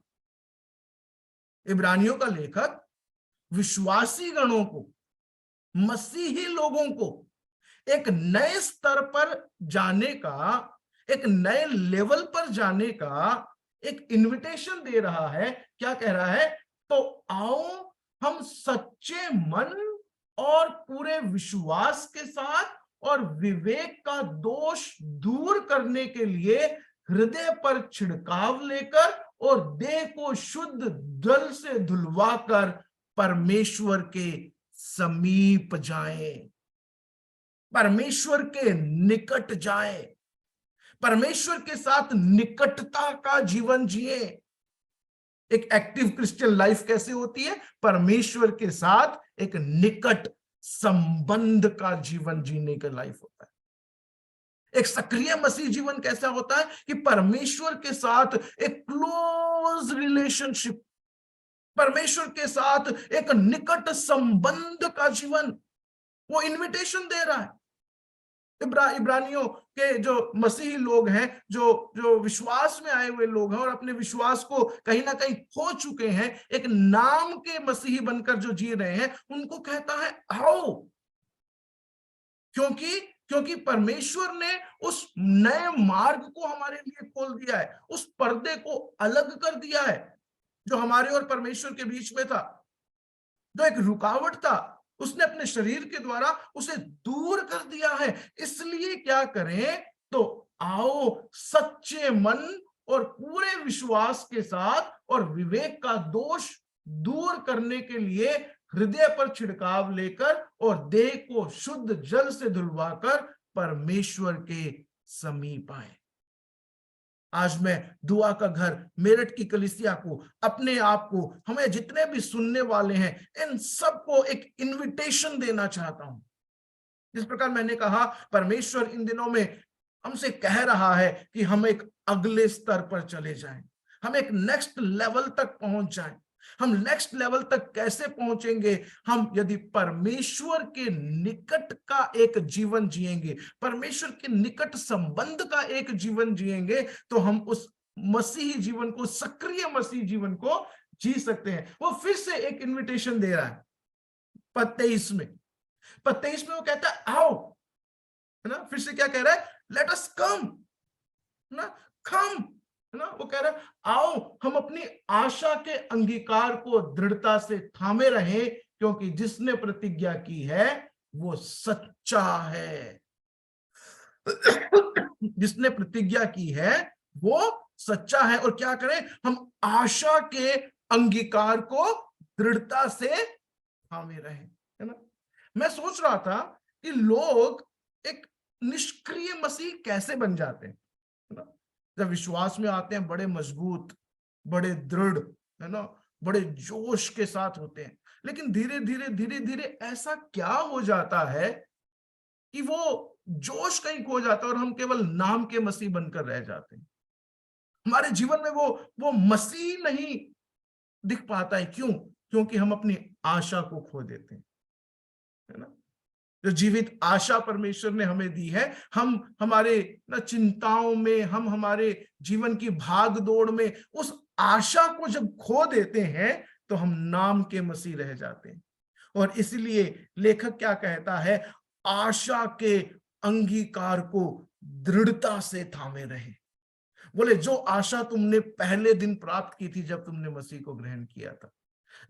इब्रानियों का लेखक विश्वासी गणों को, मसीही लोगों को एक नए स्तर पर जाने का, एक नए लेवल पर जाने का एक इनविटेशन दे रहा है। क्या कह रहा है? तो आओ हम सच्चे मन और पूरे विश्वास के साथ और विवेक का दोष दूर करने के लिए हृदय पर छिड़काव लेकर और देह को शुद्ध जल से धुलवाकर परमेश्वर के समीप जाएं, परमेश्वर के निकट जाएं, परमेश्वर के साथ निकटता का जीवन जिए। एक एक्टिव क्रिश्चियन लाइफ कैसे होती है? परमेश्वर के साथ एक निकट संबंध का जीवन जीने का लाइफ होता है। एक सक्रिय मसीह जीवन कैसा होता है? कि परमेश्वर के साथ एक क्लोज रिलेशनशिप, परमेश्वर के साथ एक निकट संबंध का जीवन, वो इनविटेशन दे रहा है। इब्रानियों के जो मसीही लोग हैं, जो विश्वास में आए हुए लोग हैं और अपने विश्वास को कहीं ना कहीं खो चुके हैं, एक नाम के मसीही बनकर जो जी रहे हैं, उनको कहता है आओ, क्योंकि परमेश्वर ने उस नए मार्ग को हमारे लिए खोल दिया है, उस पर्दे को अलग कर दिया है जो हमारे और परमेश्वर के बीच में था, जो एक रुकावट था, उसने अपने शरीर के द्वारा उसे दूर कर दिया है। इसलिए क्या करें? तो आओ सच्चे मन और पूरे विश्वास के साथ और विवेक का दोष दूर करने के लिए हृदय पर छिड़काव लेकर और देह को शुद्ध जल से धुलवाकर परमेश्वर के समीप आए। आज मैं दुआ का घर मेरठ की कलीसिया को, अपने आप को, हमें जितने भी सुनने वाले हैं, इन सबको एक इनविटेशन देना चाहता हूं। जिस प्रकार मैंने कहा, परमेश्वर इन दिनों में हमसे कह रहा है कि हम एक अगले स्तर पर चले जाएं, हम एक नेक्स्ट लेवल तक पहुंच जाएं। हम नेक्स्ट लेवल तक कैसे पहुंचेंगे? हम यदि परमेश्वर के निकट का एक जीवन जिएंगे, परमेश्वर के निकट संबंध का एक जीवन जिएंगे, तो हम उस मसीही जीवन को, सक्रिय मसीही जीवन को जी सकते हैं। वो फिर से एक इनविटेशन दे रहा है पद 23 में। पद 23 में वो कहता है आओ, है ना? फिर से क्या कह रहा है? लेट अस कम, ना, कम, है ना? वो कह रहा है आओ हम अपनी आशा के अंगीकार को दृढ़ता से थामे रहें, क्योंकि जिसने प्रतिज्ञा की है वो सच्चा है। जिसने प्रतिज्ञा की है वो सच्चा है। और क्या करें? हम आशा के अंगीकार को दृढ़ता से थामे रहें, है ना? मैं सोच रहा था कि लोग एक निष्क्रिय मसीह कैसे बन जाते हैं, है ना? जब विश्वास में आते हैं बड़े मजबूत, बड़े दृढ़, है ना, बड़े जोश के साथ होते हैं। लेकिन धीरे धीरे धीरे धीरे ऐसा क्या हो जाता है कि वो जोश कहीं खो जाता है और हम केवल नाम के मसीह बनकर रह जाते हैं। हमारे जीवन में वो मसीह नहीं दिख पाता है। क्यों? क्योंकि हम अपनी आशा को खो देते हैं, है ना। जो जीवित आशा परमेश्वर ने हमें दी है, हम हमारे ना चिंताओं में, हम हमारे जीवन की भाग दौड़ में उस आशा को जब खो देते हैं तो हम नाम के मसीह रह जाते हैं। और इसलिए लेखक क्या कहता है, आशा के अंगीकार को दृढ़ता से थामे रहे। बोले जो आशा तुमने पहले दिन प्राप्त की थी जब तुमने मसीह को ग्रहण किया था,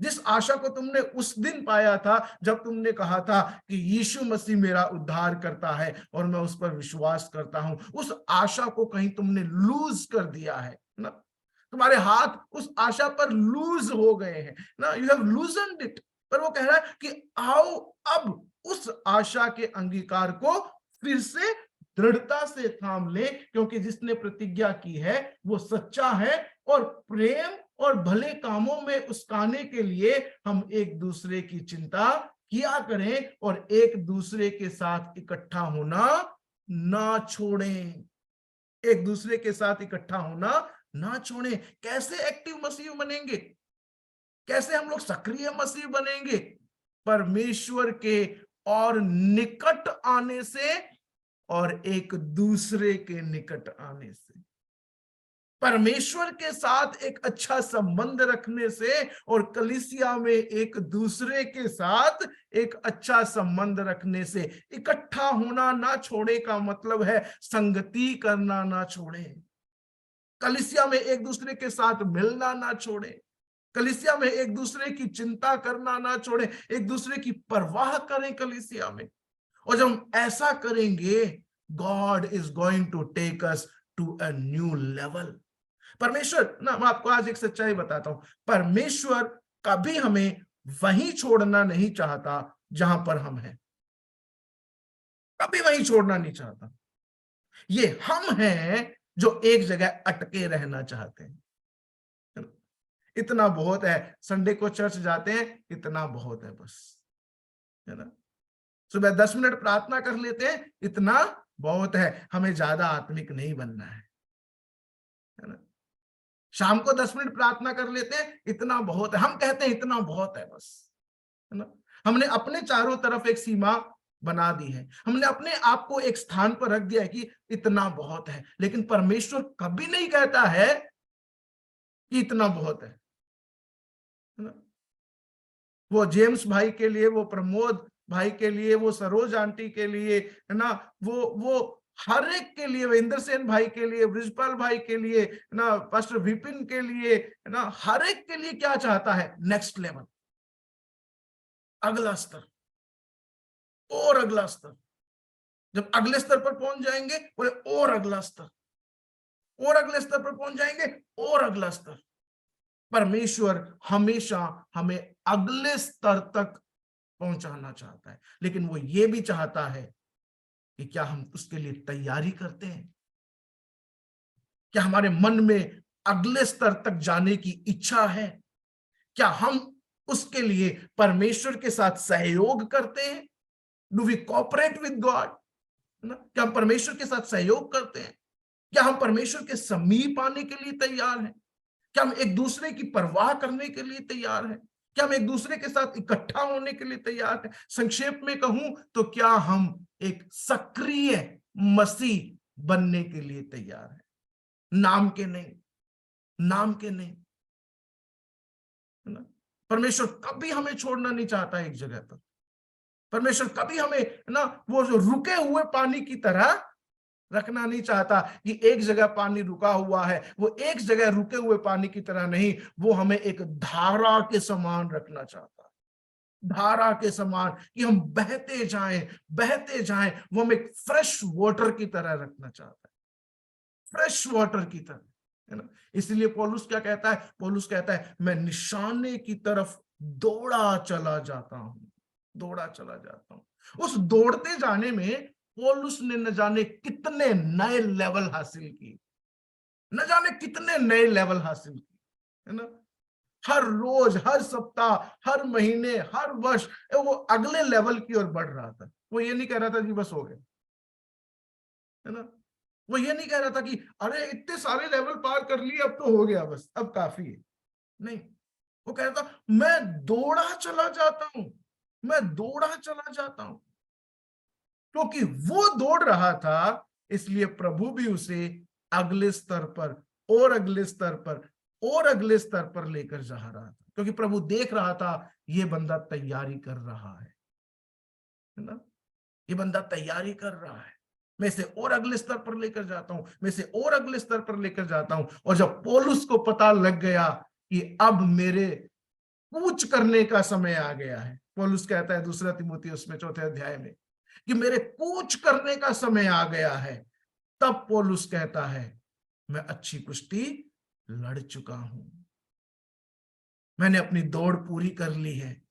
जिस आशा को तुमने उस दिन पाया था जब तुमने कहा था कि यीशु मसीह मेरा उद्धार करता है और मैं उस पर विश्वास करता हूं, उस आशा को कहीं तुमने लूज कर दिया है ना, तुम्हारे हाथ उस आशा पर लूज हो गए हैं ना, यू हैव लूजनड इट। पर वो कह रहा है कि आओ अब उस आशा के अंगीकार को फिर से दृढ़ता से थाम ले, क्योंकि जिसने प्रतिज्ञा की है वो सच्चा है। और प्रेम और भले कामों में उस्काने के लिए हम एक दूसरे की चिंता किया करें और एक दूसरे के साथ इकट्ठा होना ना छोड़ें। एक दूसरे के साथ इकट्ठा होना ना छोड़ें। कैसे एक्टिव मसीह बनेंगे? कैसे हम लोग सक्रिय मसीह बनेंगे? परमेश्वर के और निकट आने से और एक दूसरे के निकट आने से, परमेश्वर के साथ एक अच्छा संबंध रखने से और कलीसिया में एक दूसरे के साथ एक अच्छा संबंध रखने से। इकट्ठा होना ना छोड़े का मतलब है संगति करना ना छोड़े, कलीसिया में एक दूसरे के साथ मिलना ना छोड़े, कलीसिया में एक दूसरे की चिंता करना ना छोड़े, एक दूसरे की परवाह करें कलीसिया में। और जब हम ऐसा करेंगे, God is going to take us to a new level. परमेश्वर ना, मैं आपको आज एक सच्चाई बताता हूं, परमेश्वर कभी हमें वहीं छोड़ना नहीं चाहता जहां पर हम हैं, कभी वहीं छोड़ना नहीं चाहता। ये हम हैं जो एक जगह अटके रहना चाहते हैं। इतना बहुत है, संडे को चर्च जाते हैं, इतना बहुत है बस, है ना। सुबह 10 मिनट प्रार्थना कर लेते हैं, इतना बहुत है, हमें ज्यादा आत्मिक नहीं बनना है ना। शाम को 10 मिनट प्रार्थना कर लेते हैं, इतना बहुत है, हम कहते हैं इतना बहुत है बस, है ना। हमने अपने चारों तरफ एक सीमा बना दी है, हमने अपने आप को एक स्थान पर रख दिया है कि इतना बहुत है। लेकिन परमेश्वर कभी नहीं कहता है कि इतना बहुत है ना। वो जेम्स भाई के लिए, वो प्रमोद भाई के लिए, वो सरोज आंटी के लिए, है ना, वो हर एक के लिए, इंद्र सेन भाई के लिए, ब्रिजपाल भाई के लिए, है ना, पास्टर विपिन के लिए, है ना, हर एक के लिए क्या चाहता है? नेक्स्ट लेवल, अगला स्तर और अगला स्तर। जब अगले स्तर पर पहुंच जाएंगे बोले और अगला स्तर, और अगले स्तर पर पहुंच जाएंगे और अगला स्तर। परमेश्वर हमेशा हमें अगले स्तर तक पहुंचाना चाहता है, लेकिन वो ये भी चाहता है कि क्या हम उसके लिए तैयारी करते हैं? क्या हमारे मन में अगले स्तर तक जाने की इच्छा है? क्या हम उसके लिए परमेश्वर के साथ सहयोग करते हैं? Do we cooperate with God? क्या हम परमेश्वर के साथ सहयोग करते हैं? क्या हम परमेश्वर के समीप आने के लिए तैयार हैं? क्या हम एक दूसरे की परवाह करने के लिए तैयार हैं? क्या हम एक दूसरे के साथ इकट्ठा होने के लिए तैयार हैं? संक्षेप में कहूं तो क्या हम एक सक्रिय मसीह बनने के लिए तैयार हैं? नाम के नहीं, नाम के नहीं, है ना। परमेश्वर कभी हमें छोड़ना नहीं चाहता एक जगह पर। परमेश्वर कभी हमें ना वो जो रुके हुए पानी की तरह रखना नहीं चाहता कि एक जगह पानी रुका हुआ है, वो एक जगह रुके हुए पानी की तरह नहीं, वो हमें एक धारा के समान रखना चाहता है, धारा के समान, कि हम बहते जाएं, बहते जाएं। वो हमें फ्रेश वाटर की तरह रखना चाहता है, फ्रेश वाटर की तरह, है ना। इसलिए पौलुस क्या कहता है? पौलुस कहता है मैं निशाने की तरफ दौड़ा चला जाता हूं, दौड़ा चला जाता हूं। उस दौड़ते जाने में पौलुस ने न जाने कितने नए लेवल हासिल किए, न जाने कितने नए लेवल हासिल किए, है ना। हर रोज, हर सप्ताह, हर महीने, हर वर्ष वो अगले लेवल की ओर बढ़ रहा था। वो ये नहीं कह रहा था कि बस हो गया, है ना। वो ये नहीं कह रहा था कि अरे इतने सारे लेवल पार कर लिए, अब तो हो गया, बस अब काफी है। नहीं, वो कह रहा था मैं दौड़ा चला जाता हूं, मैं दौड़ा चला जाता हूं। क्योंकि वो दौड़ रहा था, इसलिए प्रभु भी उसे अगले स्तर पर और अगले स्तर पर और अगले स्तर पर लेकर जा रहा था। क्योंकि प्रभु देख रहा था ये बंदा तैयारी कर रहा है ना, ये बंदा तैयारी कर रहा है, मैं इसे और अगले स्तर पर लेकर जाता हूं, मैं इसे और अगले स्तर पर लेकर जाता हूं। और जब पौलुस को पता लग गया कि अब मेरे कूच करने का समय आ गया है, पौलुस कहता है दूसरा तीमुथियुस में 4 अध्याय में कि मेरे कूच करने का समय आ गया है, तब पौलुस कहता है मैं अच्छी कुश्ती लड़ चुका हूं, मैंने अपनी दौड़ पूरी कर ली है,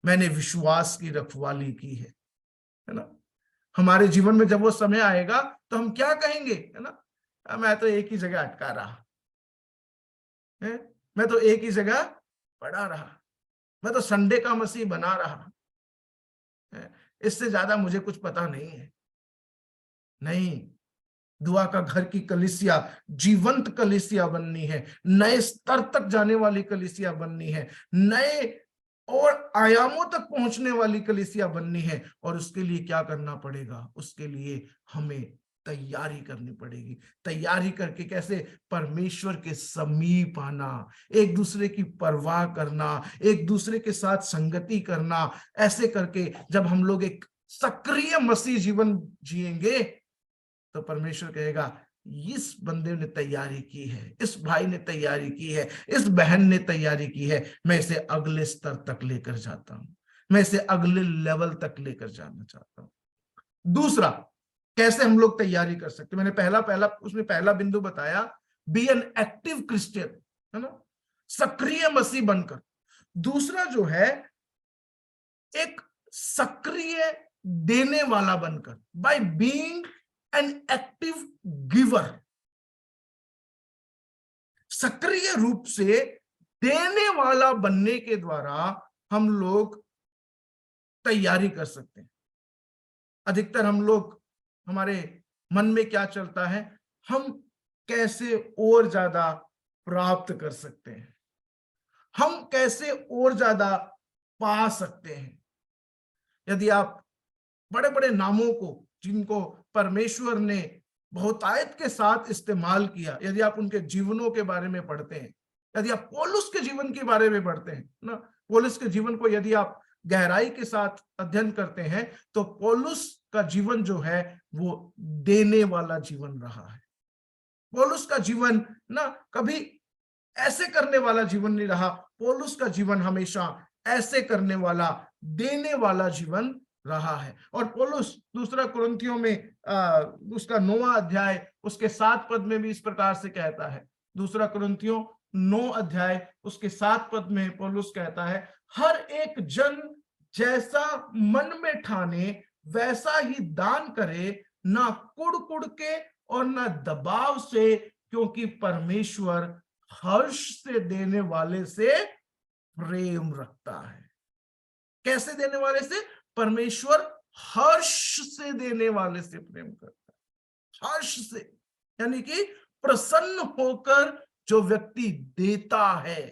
मैंने विश्वास की रखवाली की है ना। हमारे जीवन में जब वो समय आएगा तो हम क्या कहेंगे, है ना, मैं तो एक ही जगह अटका रहा है, मैं तो एक ही जगह पड़ा रहा, मैं तो संडे का मसीह बना रहा है, इससे ज्यादा मुझे कुछ पता नहीं है। नहीं, दुआ का घर की कलीसिया जीवंत कलीसिया बननी है, नए स्तर तक जाने वाली कलीसिया बननी है, नए और आयामों तक पहुंचने वाली कलीसिया बननी है। और उसके लिए क्या करना पड़ेगा, उसके लिए हमें तैयारी करनी पड़ेगी। तैयारी करके कैसे, परमेश्वर के समीप आना, एक दूसरे की परवाह करना, एक दूसरे के साथ संगति करना। ऐसे करके जब हम लोग एक सक्रिय मसीह जीवन जिएंगे तो परमेश्वर कहेगा इस बंदे ने तैयारी की है, इस भाई ने तैयारी की है, इस बहन ने तैयारी की है, मैं इसे अगले स्तर तक लेकर जाता हूं, मैं इसे अगले लेवल तक लेकर जाना चाहता हूं। दूसरा, कैसे हम लोग तैयारी कर सकते, मैंने उसमें पहला बिंदु बताया, बी एन एक्टिव क्रिश्चियन, है ना, सक्रिय मसीह बनकर। दूसरा जो है, एक सक्रिय देने वाला बनकर, by being an active giver. सक्रिय रूप से देने वाला बनने के द्वारा हम लोग तैयारी कर सकते हैं। अधिकतर हम लोग, हमारे मन में क्या चलता है, हम कैसे और ज्यादा प्राप्त कर सकते हैं, हम कैसे और ज्यादा पा सकते हैं। यदि आप बड़े बड़े नामों को, जिनको परमेश्वर ने बहुतायत के साथ इस्तेमाल किया, यदि आप उनके जीवनों के बारे में पढ़ते हैं, यदि आप पौलुस के जीवन के बारे में पढ़ते हैं ना, पौलुस के जीवन को यदि आप गहराई के साथ अध्ययन करते हैं, तो पौलुस का जीवन जो है वो देने वाला जीवन रहा है। पौलुस का जीवन ना कभी ऐसे करने वाला जीवन नहीं रहा, पौलुस का जीवन हमेशा ऐसे करने वाला, देने वाला जीवन रहा है। और पौलुस दूसरा कुरिन्थियों में उसका 9वां अध्याय उसके 7 पद में भी इस प्रकार से कहता है। दूसरा कुरिन्थियों 9 अध्याय उसके 7 पद में पौलुस कहता है, हर एक जन जैसा मन में ठाने वैसा ही दान करे, ना कुड़ के और ना दबाव से, क्योंकि परमेश्वर हर्ष से देने वाले से प्रेम रखता है। कैसे देने वाले से? परमेश्वर हर्ष से देने वाले से प्रेम करता है। हर्ष से, यानी कि प्रसन्न होकर जो व्यक्ति देता है,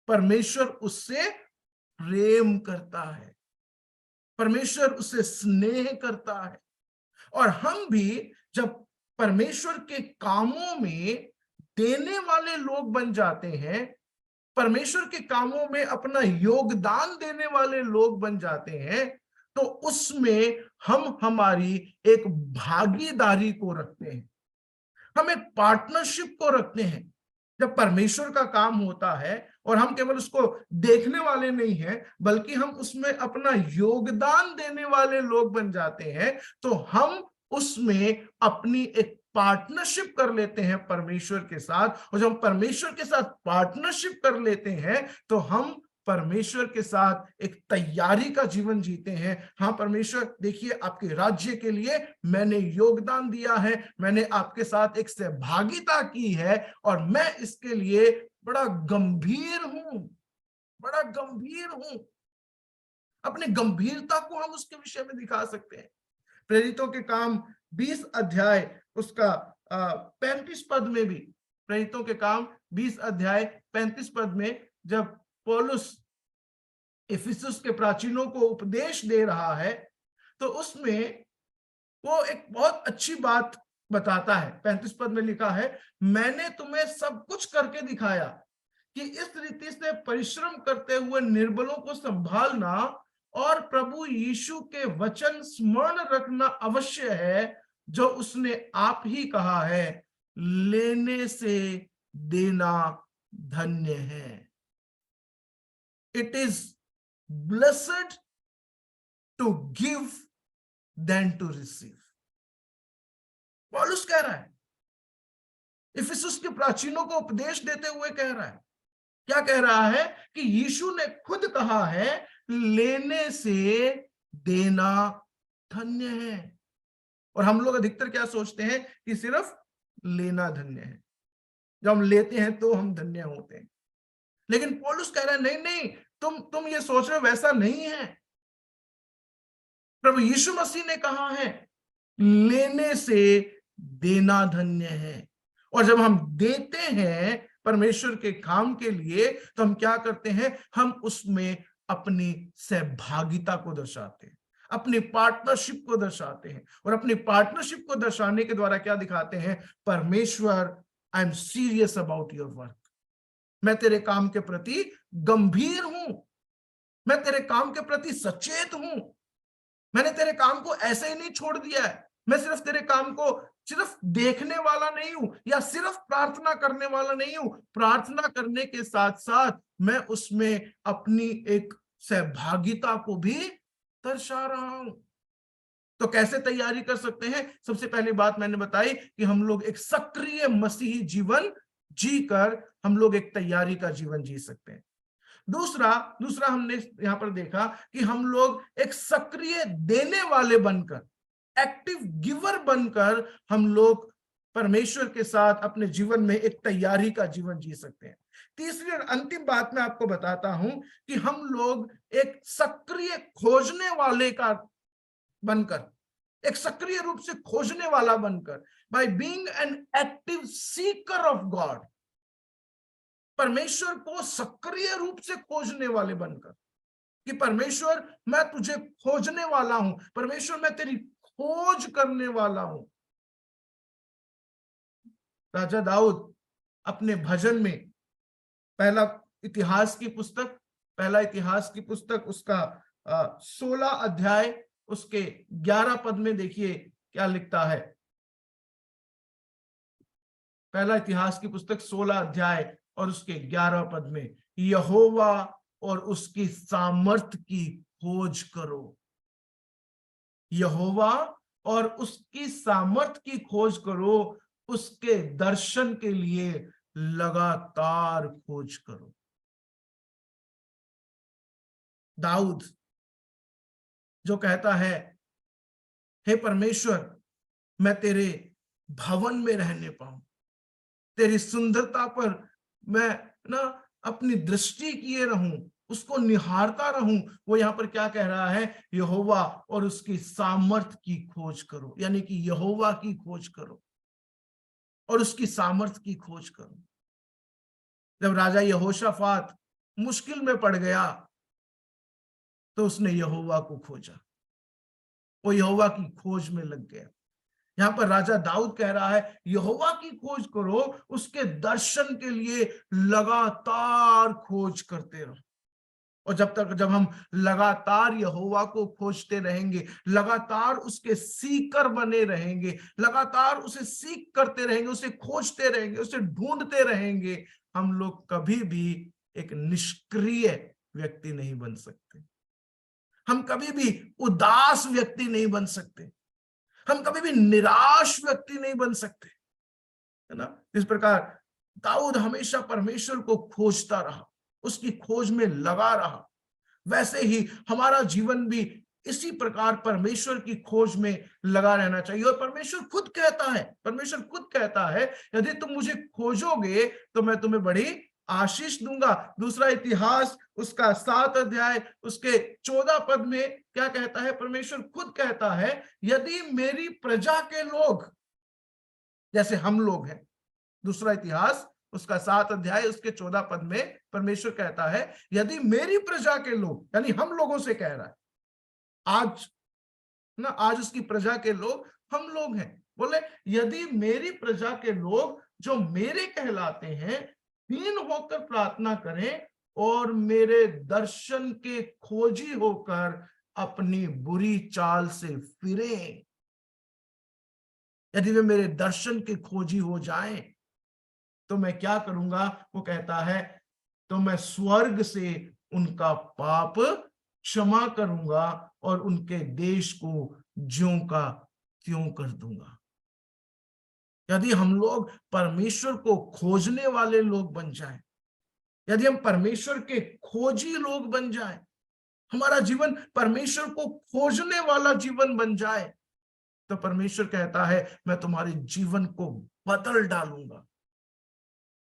परमेश्वर उससे प्रेम करता है, परमेश्वर उससे स्नेह करता है। और हम भी जब परमेश्वर के कामों में देने वाले लोग बन जाते हैं, परमेश्वर के कामों में अपना योगदान देने वाले लोग बन जाते हैं, तो उसमें हम हमारी एक भागीदारी को रखते हैं, हम एक पार्टनरशिप को रखते हैं। जब परमेश्वर का काम होता है और हम केवल उसको देखने वाले नहीं हैं, बल्कि हम उसमें अपना योगदान देने वाले लोग बन जाते हैं, तो हम उसमें अपनी एक पार्टनरशिप कर लेते हैं परमेश्वर के साथ। और जब हम परमेश्वर के साथ पार्टनरशिप कर लेते हैं, तो हम परमेश्वर के साथ एक तैयारी का जीवन जीते हैं। हाँ परमेश्वर, देखिए आपके राज्य के लिए मैंने योगदान दिया है, मैंने आपके साथ एक सहभागिता की है और मैं इसके लिए बड़ा गंभीर हूं, बड़ा गंभीर हूं। अपनी गंभीरता को हम उसके विषय में दिखा सकते हैं। प्रेरितों के काम 20 अध्याय उसका 35 पद में भी, प्रेरितों के काम 20 अध्याय 35 पद में जब पौलुस इफिसुस के प्राचीनों को उपदेश दे रहा है तो उसमें वो एक बहुत अच्छी बात बताता है। 35 पद में लिखा है, मैंने तुम्हें सब कुछ करके दिखाया कि इस रीति से परिश्रम करते हुए निर्बलों को संभालना और प्रभु यीशु के वचन स्मरण रखना अवश्य है, जो उसने आप ही कहा है, लेने से देना धन्य है। It is blessed to give then to receive. पौलुस कह रहा है, इफिसुस के प्राचीनों को उपदेश देते हुए कह रहा है, क्या कह रहा है कि यीशु ने खुद कहा है, लेने से देना धन्य है। और हम लोग अधिकतर क्या सोचते हैं कि सिर्फ लेना धन्य है, जब हम लेते हैं तो हम धन्य होते हैं। लेकिन पौलुस कह रहा है नहीं नहीं, तुम ये सोच रहे हो, वैसा नहीं है। प्रभु यीशु मसीह ने कहा है, लेने से देना धन्य है। और जब हम देते हैं परमेश्वर के काम के लिए तो हम क्या करते हैं, हम उसमें अपनी सहभागिता को दर्शाते हैं, अपनी पार्टनरशिप को दर्शाते हैं। और अपनी पार्टनरशिप को दर्शाने के द्वारा क्या दिखाते हैं, परमेश्वर, I am serious about your work. मैं तेरे काम के प्रति गंभीर हूं, मैं तेरे काम के प्रति सचेत हूं, मैंने तेरे काम को ऐसे ही नहीं छोड़ दिया है। मैं सिर्फ तेरे काम को सिर्फ देखने वाला नहीं हूं या सिर्फ प्रार्थना करने वाला नहीं हूं, प्रार्थना करने के साथ साथ मैं उसमें अपनी एक सहभागिता को भी दर्शा रहा हूं। तो कैसे तैयारी कर सकते हैं? सबसे पहली बात मैंने बताई कि हम लोग एक सक्रिय मसीही जीवन जीकर हम लोग एक तैयारी का जीवन जी सकते हैं। दूसरा हमने यहां पर देखा कि हम लोग एक सक्रिय देने वाले बनकर, एक्टिव गिवर बनकर हम लोग परमेश्वर के साथ अपने जीवन में एक तैयारी का जीवन जी सकते हैं। तीसरी और अंतिम बात मैं आपको बताता हूं कि हम लोग एक सक्रिय खोजने वाले का बनकर, एक सक्रिय रूप से खोजने वाला बनकर, by being an active Sikar of God, परमेश्वर को सक्रिय रूप से खोजने वाले बनकर, कि परमेश्वर मैं तुझे खोजने वाला हूं, परमेश्वर मैं तेरी खोज करने वाला हूं। राजा दाऊद अपने भजन में पहला इतिहास की पुस्तक उसका 16 अध्याय उसके 11 पद में देखिए क्या लिखता है। पहला इतिहास की पुस्तक 16 अध्याय और उसके 11 पद में, यहोवा और उसकी सामर्थ की खोज करो, यहोवा और उसकी सामर्थ की खोज करो, उसके दर्शन के लिए लगातार खोज करो। दाऊद जो कहता है, हे परमेश्वर मैं तेरे भवन में रहने पाऊं, तेरी सुंदरता पर मैं ना अपनी दृष्टि किए रहूं, उसको निहारता रहूं, वो यहां पर क्या कह रहा है, यहोवा और उसकी सामर्थ की खोज करो, यानी कि यहोवा की खोज करो और उसकी सामर्थ की खोज करो। जब राजा यहोशाफात मुश्किल में पड़ गया तो उसने यहोवा को खोजा, वो यहोवा की खोज में लग गया। यहां पर राजा दाऊद कह रहा है, यहोवा की खोज करो, उसके दर्शन के लिए लगातार खोज करते रहो। और जब हम लगातार यहोवा को खोजते रहेंगे, लगातार उसके सीकर बने रहेंगे, लगातार उसे सीख करते रहेंगे, उसे खोजते रहेंगे, उसे ढूंढते रहेंगे, हम लोग कभी भी एक निष्क्रिय व्यक्ति नहीं बन सकते, हम कभी भी उदास व्यक्ति नहीं बन सकते, हम कभी भी निराश व्यक्ति नहीं बन सकते, है ना। इस प्रकार दाऊद हमेशा परमेश्वर को खोजता रहा, उसकी खोज में लगा रहा, वैसे ही हमारा जीवन भी इसी प्रकार परमेश्वर की खोज में लगा रहना चाहिए। और परमेश्वर खुद कहता है यदि तुम मुझे खोजोगे तो मैं तुम्हें बड़ी आशीष दूंगा। दूसरा इतिहास उसका 7 अध्याय उसके 14 पद में क्या कहता है? परमेश्वर खुद कहता है यदि मेरी प्रजा के लोग, जैसे हम लोग हैं, दूसरा इतिहास उसका 7 अध्याय उसके 14 पद में परमेश्वर कहता है यदि मेरी प्रजा के लोग, यानी हम लोगों से कह रहा है, आज उसकी प्रजा के लोग हम लोग हैं। बोले यदि मेरी प्रजा के लोग जो मेरे कहलाते हैं दीन होकर प्रार्थना करें और मेरे दर्शन के खोजी होकर अपनी बुरी चाल से फिरें, यदि वे मेरे दर्शन के खोजी हो जाएं तो मैं क्या करूंगा? वो कहता है तो मैं स्वर्ग से उनका पाप क्षमा करूंगा और उनके देश को ज्यों का त्यों कर दूंगा। यदि हम लोग परमेश्वर को खोजने वाले लोग बन जाएं, यदि हम परमेश्वर के खोजी लोग बन जाएं, हमारा जीवन परमेश्वर को खोजने वाला जीवन बन जाए, तो परमेश्वर कहता है मैं तुम्हारे जीवन को बदल डालूंगा,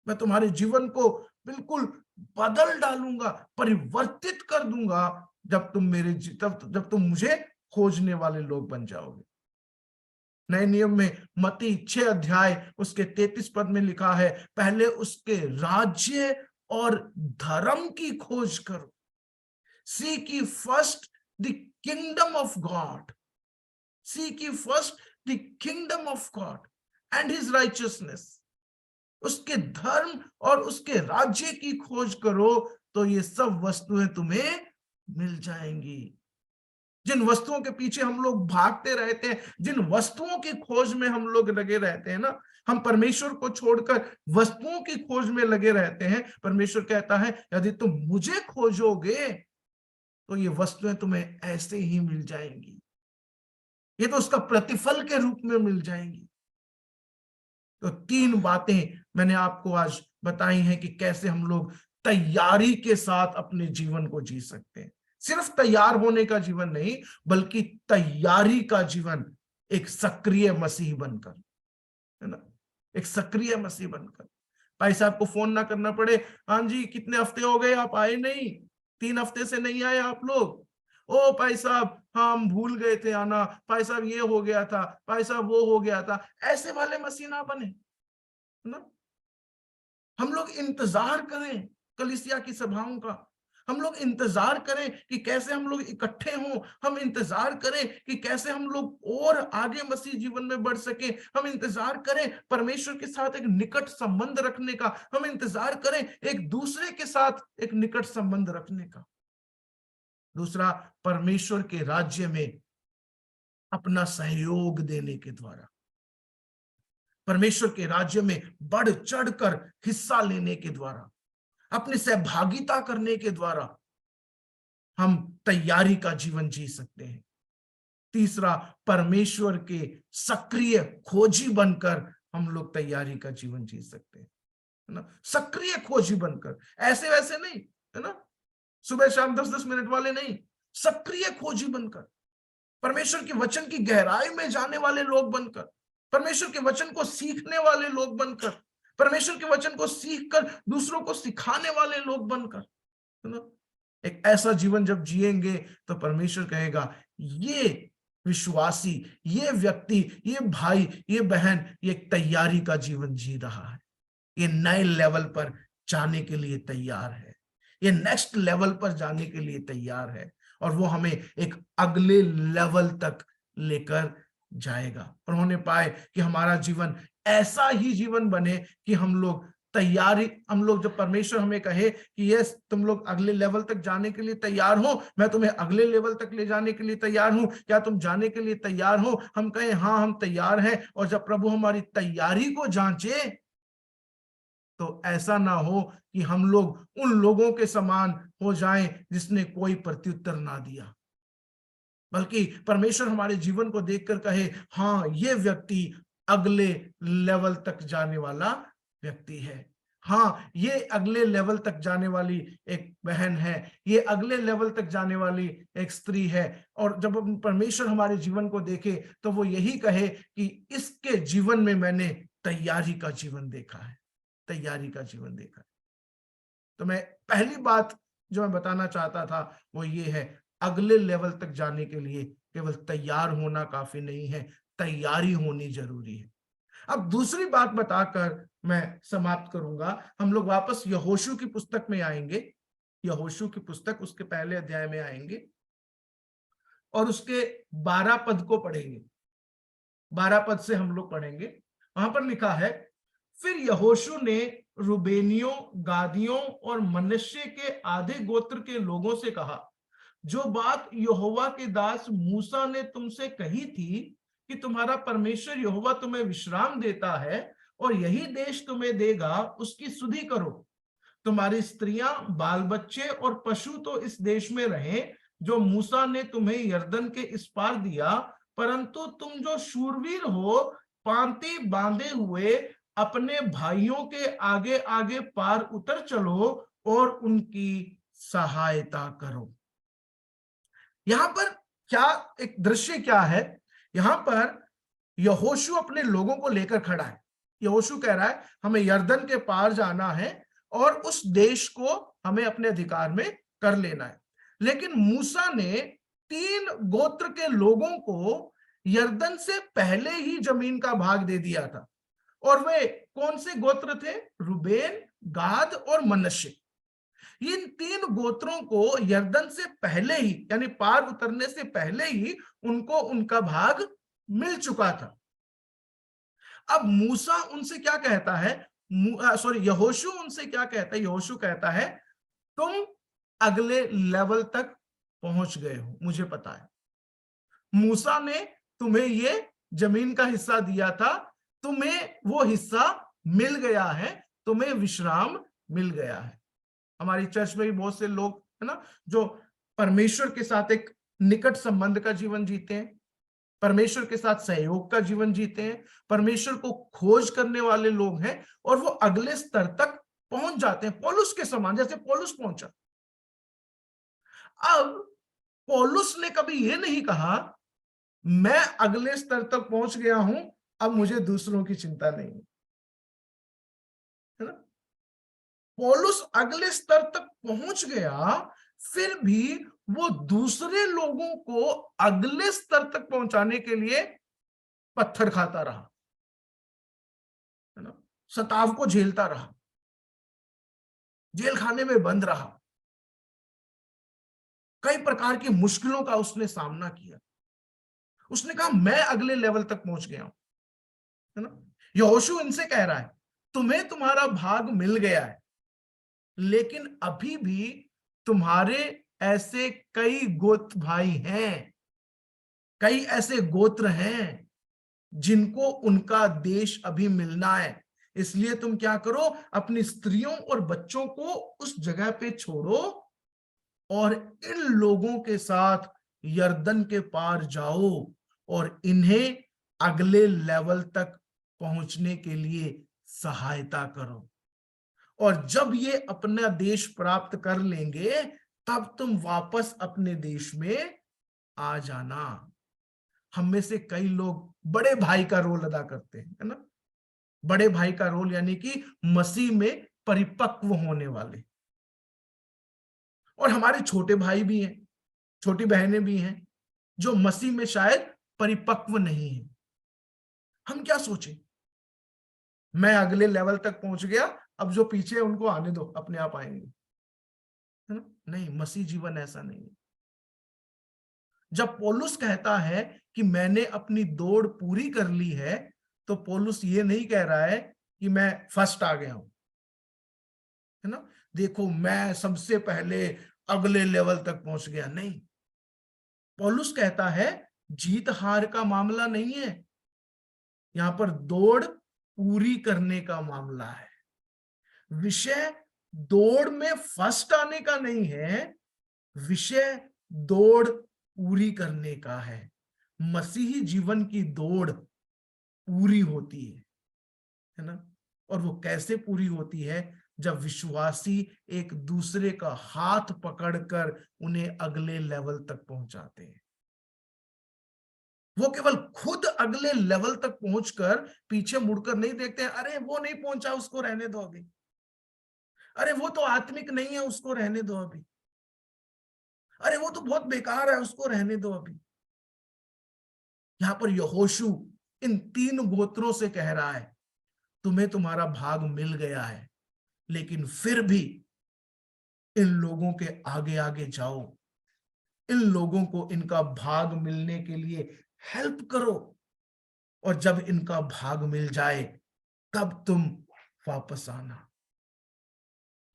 मैं तुम्हारे जीवन को बिल्कुल बदल डालूंगा, परिवर्तित कर दूंगा जब तुम मुझे खोजने वाले लोग बन जाओगे। नए नियम में मत्ती 6 अध्याय उसके 33 पद में लिखा है पहले उसके राज्य और धर्म की खोज करो, seek ye first the kingdom of God, seek ye first the kingdom of God and his righteousness, उसके धर्म और उसके राज्य की खोज करो तो ये सब वस्तुएं तुम्हें मिल जाएंगी। जिन वस्तुओं के पीछे हम लोग भागते रहते हैं, जिन वस्तुओं की खोज में हम लोग लगे रहते हैं ना, हम परमेश्वर को छोड़कर वस्तुओं की खोज में लगे रहते हैं। परमेश्वर कहता है यदि तुम मुझे खोजोगे तो ये वस्तुएं तुम्हें ऐसे ही मिल जाएंगी, ये तो उसका प्रतिफल के रूप में मिल जाएंगी। तो 3 बातें मैंने आपको आज बताई हैं कि कैसे हम लोग तैयारी के साथ अपने जीवन को जी सकते हैं। सिर्फ तैयार होने का जीवन नहीं, बल्कि तैयारी का जीवन, एक सक्रिय मसीह बनकर, है ना, एक सक्रिय मसीह बनकर। भाई साहब को फोन ना करना पड़े, हाँ जी कितने हफ्ते हो गए आप आए नहीं, 3 हफ्ते से नहीं आए आप लोग, ओ भाई साहब हम भूल गए थे आना, भाई साहब ये हो गया था, भाई साहब वो हो गया था। ऐसे वाले मसीह ना बने, है ना। हम लोग इंतजार करें कलीसिया की सभाओं का, हम लोग इंतजार करें कि कैसे हम लोग इकट्ठे हों, हम इंतजार करें कि कैसे हम लोग और आगे मसीह जीवन में बढ़ सके, हम इंतजार करें परमेश्वर के साथ एक निकट संबंध रखने का, हम इंतजार करें एक दूसरे के साथ एक निकट संबंध रखने का। दूसरा, परमेश्वर के राज्य में अपना सहयोग देने के द्वारा, परमेश्वर के राज्य में बढ़ चढ़कर हिस्सा लेने के द्वारा, अपनी सहभागिता करने के द्वारा हम तैयारी का जीवन जी सकते हैं। तीसरा, परमेश्वर के सक्रिय खोजी बनकर हम लोग तैयारी का जीवन जी सकते हैं, है ना। सक्रिय खोजी बनकर, ऐसे वैसे नहीं, है ना, सुबह शाम 10-10 मिनट वाले नहीं, सक्रिय खोजी बनकर, परमेश्वर के वचन की गहराई में जाने वाले लोग बनकर, परमेश्वर के वचन को सीखने वाले लोग बनकर, परमेश्वर के वचन को सीखकर दूसरों को सिखाने वाले लोग बनकर, है ना। एक ऐसा जीवन जब जिएंगे तो परमेश्वर कहेगा ये विश्वासी, ये व्यक्ति, ये भाई, ये बहन, ये तैयारी का जीवन जी रहा है, ये नए लेवल पर जाने के लिए तैयार है, ये नेक्स्ट लेवल पर जाने के लिए तैयार है, और वो हमें एक अगले लेवल तक लेकर जाएगा। और उन्होंने पाए कि हमारा जीवन ऐसा ही जीवन बने कि हम लोग तैयारी, हम लोग जब परमेश्वर हमें कहे कि यस तुम लोग अगले लेवल तक जाने के लिए तैयार हो, मैं तुम्हें अगले लेवल तक ले जाने के लिए तैयार हूं, क्या तुम जाने के लिए तैयार हो? हम कहें हाँ हम तैयार हैं, और जब प्रभु हमारी तैयारी को जांचे तो ऐसा ना हो कि हम लोग उन लोगों के समान हो जाएं जिसने कोई प्रत्युत्तर ना दिया, बल्कि परमेश्वर हमारे जीवन को देखकर कहे हाँ ये व्यक्ति अगले लेवल तक जाने वाला व्यक्ति है। हाँ, ये अगले लेवल तक जाने वाली एक बहन है, ये अगले लेवल तक जाने वाली एक स्त्री है। और जब परमेश्वर हमारे जीवन को देखे तो वो यही कहे कि इसके जीवन में मैंने तैयारी का जीवन देखा है, तैयारी का जीवन देखा है। तो मैं पहली बात जो मैं बताना चाहता था वो ये है, अगले लेवल तक जाने के लिए केवल तैयार होना काफी नहीं है, तैयारी होनी जरूरी है। अब दूसरी बात बताकर मैं समाप्त करूंगा। हम लोग वापस यहोशू की पुस्तक में आएंगे, यहोशू की पुस्तक उसके पहले अध्याय में आएंगे और उसके 12 पद को पढ़ेंगे। 12 पद से हम लोग पढ़ेंगे। वहां पर लिखा है, फिर यहोशू ने रुबेनियों, गादियों और मनश्शे के आधे गोत्र के लोगों से कहा, जो बात यहोवा के दास मूसा ने तुमसे कही थी कि तुम्हारा परमेश्वर यहोवा तुम्हें विश्राम देता है और यही देश तुम्हें देगा, उसकी सुधि करो। तुम्हारी स्त्रियां, बाल बच्चे और पशु तो इस देश में रहें जो मूसा ने तुम्हें यरदन के इस पार दिया, परंतु तुम जो शूरवीर हो, पांति बांधे हुए अपने भाइयों के आगे आगे पार उतर चलो और उनकी सहायता करो। यहां पर क्या एक दृश्य क्या है, यहां पर यहोशू अपने लोगों को लेकर खड़ा है। यहोशू कह रहा है हमें यरदन के पार जाना है और उस देश को हमें अपने अधिकार में कर लेना है। लेकिन मूसा ने 3 गोत्र के लोगों को यरदन से पहले ही जमीन का भाग दे दिया था। और वे कौन से गोत्र थे? रुबेन, गाद और मनश्शे। इन 3 गोत्रों को यरदन से पहले ही, यानी पार उतरने से पहले ही उनको उनका भाग मिल चुका था। अब मूसा उनसे क्या कहता है, यहोशू उनसे क्या कहता है? यहोशू कहता है तुम अगले लेवल तक पहुंच गए हो, मुझे पता है। मूसा ने तुम्हें ये जमीन का हिस्सा दिया था, तुम्हें वो हिस्सा मिल गया है, तुम्हें विश्राम मिल गया है। हमारी चर्च में भी बहुत से लोग है ना, जो परमेश्वर के साथ एक निकट संबंध का जीवन जीते हैं, परमेश्वर के साथ सहयोग का जीवन जीते हैं, परमेश्वर को खोज करने वाले लोग हैं और वो अगले स्तर तक पहुंच जाते हैं, पौलुस के समान, जैसे पौलुस पहुंचा। अब पौलुस ने कभी ये नहीं कहा मैं अगले स्तर तक पहुंच गया हूं, अब मुझे दूसरों की चिंता नहीं है ना। पौलुस अगले स्तर तक पहुंच गया, फिर भी वो दूसरे लोगों को अगले स्तर तक पहुंचाने के लिए पत्थर खाता रहा, है ना, सताव को झेलता रहा, जेल खाने में बंद रहा, कई प्रकार की मुश्किलों का उसने सामना किया। उसने कहा मैं अगले लेवल तक पहुंच गया हूं, है ना। यहोशू इनसे कह रहा है तुम्हें तुम्हारा भाग मिल गया है, लेकिन अभी भी तुम्हारे ऐसे कई गोत्र भाई हैं, कई ऐसे गोत्र हैं जिनको उनका देश अभी मिलना है। इसलिए तुम क्या करो, अपनी स्त्रियों और बच्चों को उस जगह पे छोड़ो और इन लोगों के साथ यरदन के पार जाओ और इन्हें अगले लेवल तक पहुंचने के लिए सहायता करो। और जब ये अपना देश प्राप्त कर लेंगे तब तुम वापस अपने देश में आ जाना। हम में से कई लोग बड़े भाई का रोल अदा करते हैं, है ना। बड़े भाई का रोल यानी कि मसीह में परिपक्व होने वाले। और हमारे छोटे भाई भी हैं, छोटी बहनें भी हैं जो मसीह में शायद परिपक्व नहीं है। हम क्या सोचें, मैं अगले लेवल तक पहुंच गया, अब जो पीछे है उनको आने दो, अपने आप आएंगे, है ना। नहीं, मसीह जीवन ऐसा नहीं है। जब पौलुस कहता है कि मैंने अपनी दौड़ पूरी कर ली है, तो पौलुस ये नहीं कह रहा है कि मैं फर्स्ट आ गया हूं, है ना, देखो मैं सबसे पहले अगले लेवल तक पहुंच गया। नहीं, पौलुस कहता है जीत हार का मामला नहीं है, यहां पर दौड़ पूरी करने का मामला है। विषय दौड़ में फर्स्ट आने का नहीं है, विषय दौड़ पूरी करने का है। मसीही जीवन की दौड़ पूरी होती है ना। और वो कैसे पूरी होती है? जब विश्वासी एक दूसरे का हाथ पकड़कर उन्हें अगले लेवल तक पहुंचाते हैं। वो केवल खुद अगले लेवल तक पहुंचकर पीछे मुड़कर नहीं देखते हैं, अरे वो नहीं पहुंचा, उसको रहने दो अभी, अरे वो तो आत्मिक नहीं है, उसको रहने दो अभी, अरे वो तो बहुत बेकार है, उसको रहने दो अभी। यहां पर यहोशू इन 3 गोत्रों से कह रहा है, तुम्हें तुम्हारा भाग मिल गया है, लेकिन फिर भी इन लोगों के आगे आगे जाओ, इन लोगों को इनका भाग मिलने के लिए हेल्प करो, और जब इनका भाग मिल जाए तब तुम वापस आना।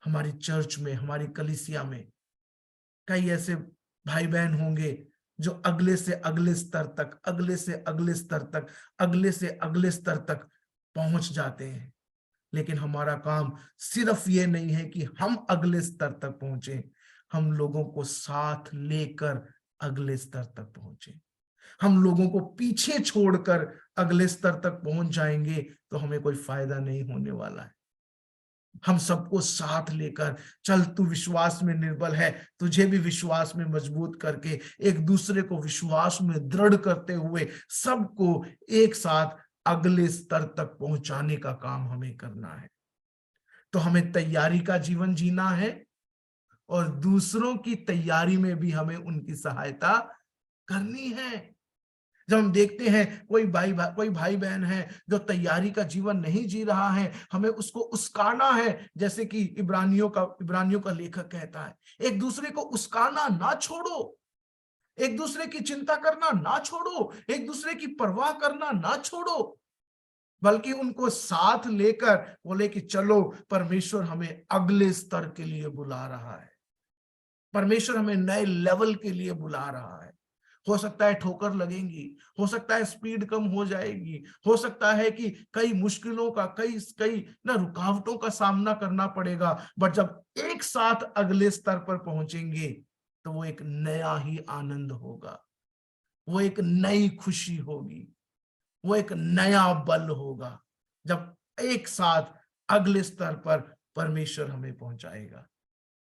हमारी चर्च में, हमारी कलीसिया में कई ऐसे भाई बहन होंगे जो अगले से अगले स्तर तक, अगले से अगले स्तर तक, अगले से अगले स्तर तक पहुंच जाते हैं, लेकिन हमारा काम सिर्फ ये नहीं है कि हम अगले स्तर तक पहुंचे, हम लोगों को साथ लेकर अगले स्तर तक पहुंचे। हम लोगों को पीछे छोड़कर अगले स्तर तक पहुंच जाएंगे तो हमें कोई फायदा नहीं होने वाला है। हम सबको साथ लेकर, चल तू विश्वास में निर्बल है, तुझे भी विश्वास में मजबूत करके, एक दूसरे को विश्वास में दृढ़ करते हुए सबको एक साथ अगले स्तर तक पहुंचाने का काम हमें करना है। तो हमें तैयारी का जीवन जीना है, और दूसरों की तैयारी में भी हमें उनकी सहायता करनी है। जब हम देखते हैं कोई भाई बहन है जो तैयारी का जीवन नहीं जी रहा है, हमें उसको उस्काना है, जैसे कि इब्रानियों का लेखक कहता है, एक दूसरे को उस्काना ना छोड़ो, एक दूसरे की चिंता करना ना छोड़ो, एक दूसरे की परवाह करना ना छोड़ो, बल्कि उनको साथ लेकर बोले कि चलो, परमेश्वर हमें अगले स्तर के लिए बुला रहा है, परमेश्वर हमें नए लेवल के लिए बुला रहा है। हो सकता है ठोकर लगेंगी, हो सकता है स्पीड कम हो जाएगी, हो सकता है कि कई मुश्किलों का, कई ना रुकावटों का सामना करना पड़ेगा, बट जब एक साथ अगले स्तर पर पहुंचेंगे तो वो एक नया ही आनंद होगा, वो एक नई खुशी होगी, वो एक नया बल होगा, जब एक साथ अगले स्तर पर परमेश्वर हमें पहुंचाएगा,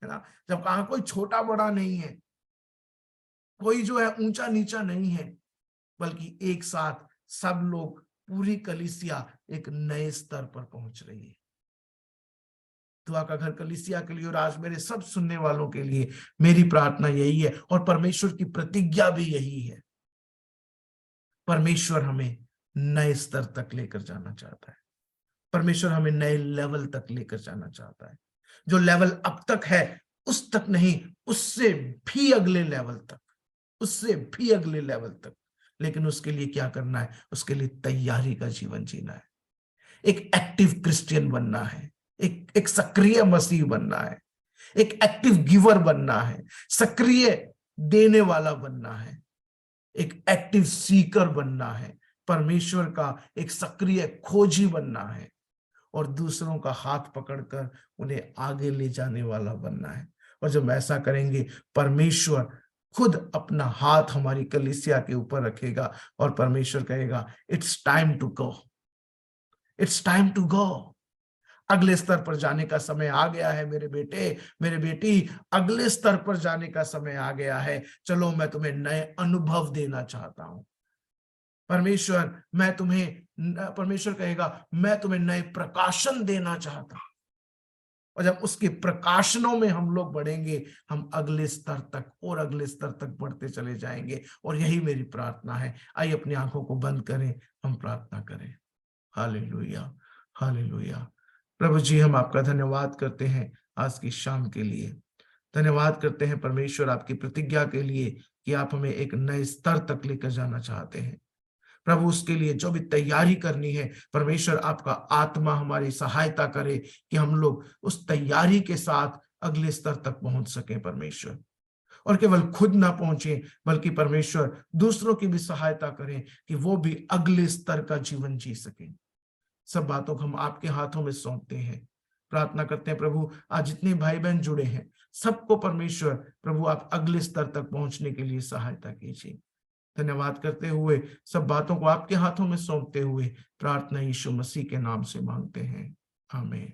है ना। जब कहा कोई छोटा बड़ा नहीं है, कोई जो है ऊंचा नीचा नहीं है, बल्कि एक साथ सब लोग, पूरी कलीसिया एक नए स्तर पर पहुंच रही है। दुआ का घर कलीसिया के लिए और आज मेरे सब सुनने वालों के लिए मेरी प्रार्थना यही है, और परमेश्वर की प्रतिज्ञा भी यही है। परमेश्वर हमें नए स्तर तक लेकर जाना चाहता है, परमेश्वर हमें नए लेवल तक लेकर जाना चाहता है। जो लेवल अब तक है उस तक नहीं, उससे भी अगले लेवल तक, उससे भी अगले लेवल तक। लेकिन उसके लिए क्या करना है? उसके लिए तैयारी का जीवन जीना है, एक एक्टिव क्रिश्चियन बनना है, एक सक्रिय मसीह बनना है, एक एक्टिव गिवर बनना है, सक्रिय देने वाला बनना है, एक एक्टिव सीकर बनना है, परमेश्वर का एक सक्रिय खोजी बनना है, और दूसरों का हाथ पकड़कर उन्हें आगे ले जाने वाला बनना है। और जब ऐसा करेंगे, परमेश्वर खुद अपना हाथ हमारी कलीसिया के ऊपर रखेगा और परमेश्वर कहेगा, it's time to go, it's time to go. अगले स्तर पर जाने का समय आ गया है मेरे बेटे, मेरे बेटी, अगले स्तर पर जाने का समय आ गया है। चलो, मैं तुम्हें नए अनुभव देना चाहता हूं। परमेश्वर कहेगा, मैं तुम्हें नए प्रकाशन देना चाहता हूं। और जब उसके प्रकाशनों में हम लोग बढ़ेंगे, हम अगले स्तर तक और अगले स्तर तक बढ़ते चले जाएंगे। और यही मेरी प्रार्थना है। आइए अपनी आंखों को बंद करें, हम प्रार्थना करें। Hallelujah, hallelujah. प्रभु जी, हम आपका धन्यवाद करते हैं आज की शाम के लिए। धन्यवाद करते हैं परमेश्वर आपकी प्रतिज्ञा के लिए कि आप हमें एक नए स्तर तक लेकर जाना चाहते हैं। प्रभु, उसके लिए जो भी तैयारी करनी है, परमेश्वर आपका आत्मा हमारी सहायता करे कि हम लोग उस तैयारी के साथ अगले स्तर तक पहुंच सकें परमेश्वर। और केवल खुद ना पहुंचे, बल्कि परमेश्वर दूसरों की भी सहायता करें कि वो भी अगले स्तर का जीवन जी सकें। सब बातों को हम आपके हाथों में सौंपते हैं। प्रार्थना करते हैं प्रभु, आज जितने भाई बहन जुड़े हैं, सबको परमेश्वर प्रभु आप अगले स्तर तक पहुंचने के लिए सहायता कीजिए। धन्यवाद करते हुए, सब बातों को आपके हाथों में सौंपते हुए, प्रार्थना यीशु मसीह के नाम से मांगते हैं, आमीन।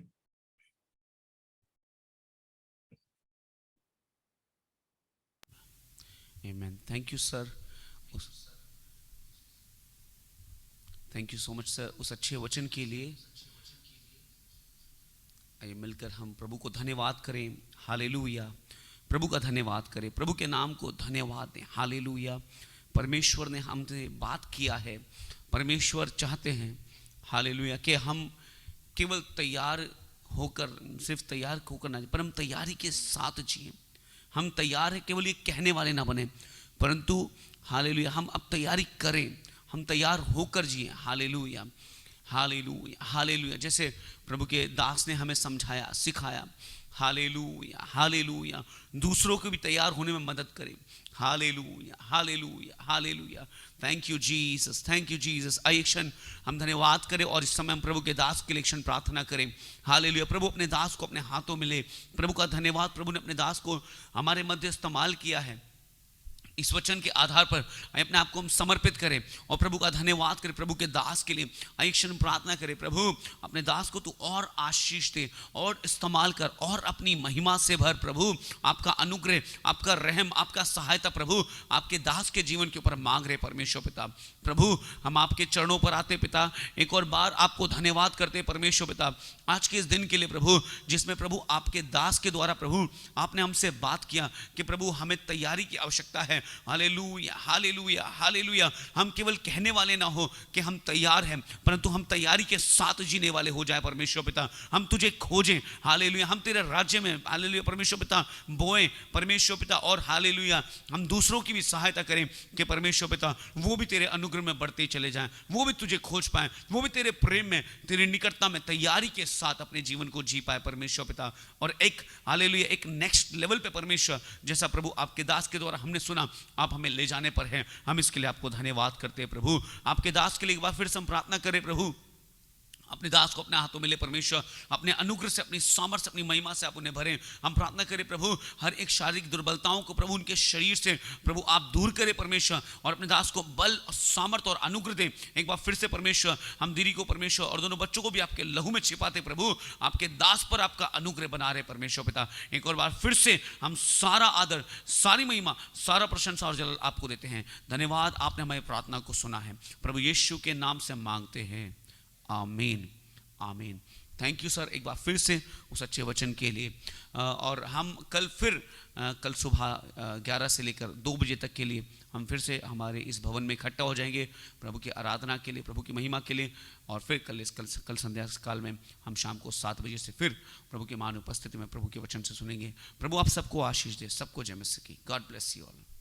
आमेन। Thank you sir, thank you so much sir उस अच्छे वचन के लिए। आइए मिलकर हम प्रभु को धन्यवाद करें। हालेलुया। प्रभु का धन्यवाद करें, प्रभु के नाम को धन्यवाद दें। हालेलुया। परमेश्वर ने हमसे बात किया है। परमेश्वर चाहते हैं हालेलुया कि हम केवल तैयार होकर, सिर्फ तैयार होकर ना, पर हम तैयारी के साथ जिए। हम तैयार हैं, केवल ये कहने वाले ना बने, परंतु हालेलुया हम अब तैयारी करें, हम तैयार होकर जिए। Hallelujah, hallelujah, hallelujah. जैसे प्रभु के दास ने हमें समझाया, सिखाया। Hallelujah, hallelujah. दूसरों को भी तैयार होने में मदद करें। Hallelujah, hallelujah, hallelujah. Thank you Jesus, thank you Jesus. आइए एक क्षण हम धन्यवाद करें और इस समय हम प्रभु के दास के लिए क्षण प्रार्थना करें। हालेलुया। प्रभु अपने दास को अपने हाथों में ले। प्रभु का धन्यवाद, प्रभु ने अपने दास को हमारे मध्य इस्तेमाल किया है। इस वचन के आधार पर अपने आप को हम समर्पित करें और प्रभु का धन्यवाद करें। प्रभु के दास के लिए आइए क्षण प्रार्थना करें। प्रभु अपने दास को तू और आशीष दे और इस्तेमाल कर और अपनी महिमा से भर। प्रभु आपका अनुग्रह, आपका रहम, आपका सहायता प्रभु आपके दास के जीवन के ऊपर मांग रहे परमेश्वर पिता। प्रभु हम आपके चरणों पर आते पिता, एक और बार आपको धन्यवाद करते परमेश्वर पिता आज के इस दिन के लिए प्रभु, जिसमें प्रभु आपके दास के द्वारा प्रभु आपने हमसे बात किया कि प्रभु हमें तैयारी की आवश्यकता है। Hallelujah, hallelujah, hallelujah. हम केवल कहने वाले ना हो कि हम तैयार हैं, परंतु हम तैयारी के साथ जीने वाले हो जाए परमेश्वर पिता। हम तुझे खोजें। हालेलुया। हम तेरे राज्य में हालेलुया परमेश्वर पिता बोएं परमेश्वर पिता, और हालेलुया हम दूसरों की भी सहायता करें कि परमेश्वर पिता वो भी तेरे अनुग्रह में बढ़ते चले जाएं, वो भी तुझे खोज पाएं, वो भी तेरे प्रेम में, तेरी निकटता में तैयारी के साथ अपने जीवन को जी पाए परमेश्वर पिता। और एक हालेलुया एक नेक्स्ट लेवल पे परमेश्वर, जैसा प्रभु आपके दास के द्वारा हमने सुना आप हमें ले जाने पर हैं, हम इसके लिए आपको धन्यवाद करते हैं प्रभु। आपके दास के लिए एक बार फिर से हम प्रार्थना करें प्रभु, अपने दास को अपने हाथों में ले परमेश्वर, अपने अनुग्रह से, अपनी सामर्थ्य, अपनी महिमा से आप उन्हें भरें। हम प्रार्थना करें प्रभु हर एक शारीरिक दुर्बलताओं को प्रभु उनके शरीर से प्रभु आप दूर करें परमेश्वर, और अपने दास को बल, सामर्थ्य और अनुग्रह दें। एक बार फिर से परमेश्वर हम दीदी को परमेश्वर और दोनों बच्चों को भी आपके लहू में छिपाते प्रभु, आपके दास पर आपका अनुग्रह बना रहे परमेश्वर पिता। एक और बार फिर से हम सारा आदर, सारी महिमा, सारा प्रशंसा और जलाल आपको देते हैं। धन्यवाद, आपने हमारी प्रार्थना को सुना है प्रभु यीशु के नाम से मांगते हैं, आमीन, आमीन। थैंक यू सर एक बार फिर से उस अच्छे वचन के लिए। और हम कल फिर कल सुबह 11 से लेकर 2 बजे तक के लिए हम फिर से हमारे इस भवन में इकट्ठा हो जाएंगे प्रभु की आराधना के लिए, प्रभु की महिमा के लिए। और फिर कल संध्या काल में हम शाम को 7 बजे से फिर प्रभु की महान उपस्थिति में प्रभु के वचन से सुनेंगे। प्रभु आप सबको आशीष दे, सबको जय मसीह की। God bless you all.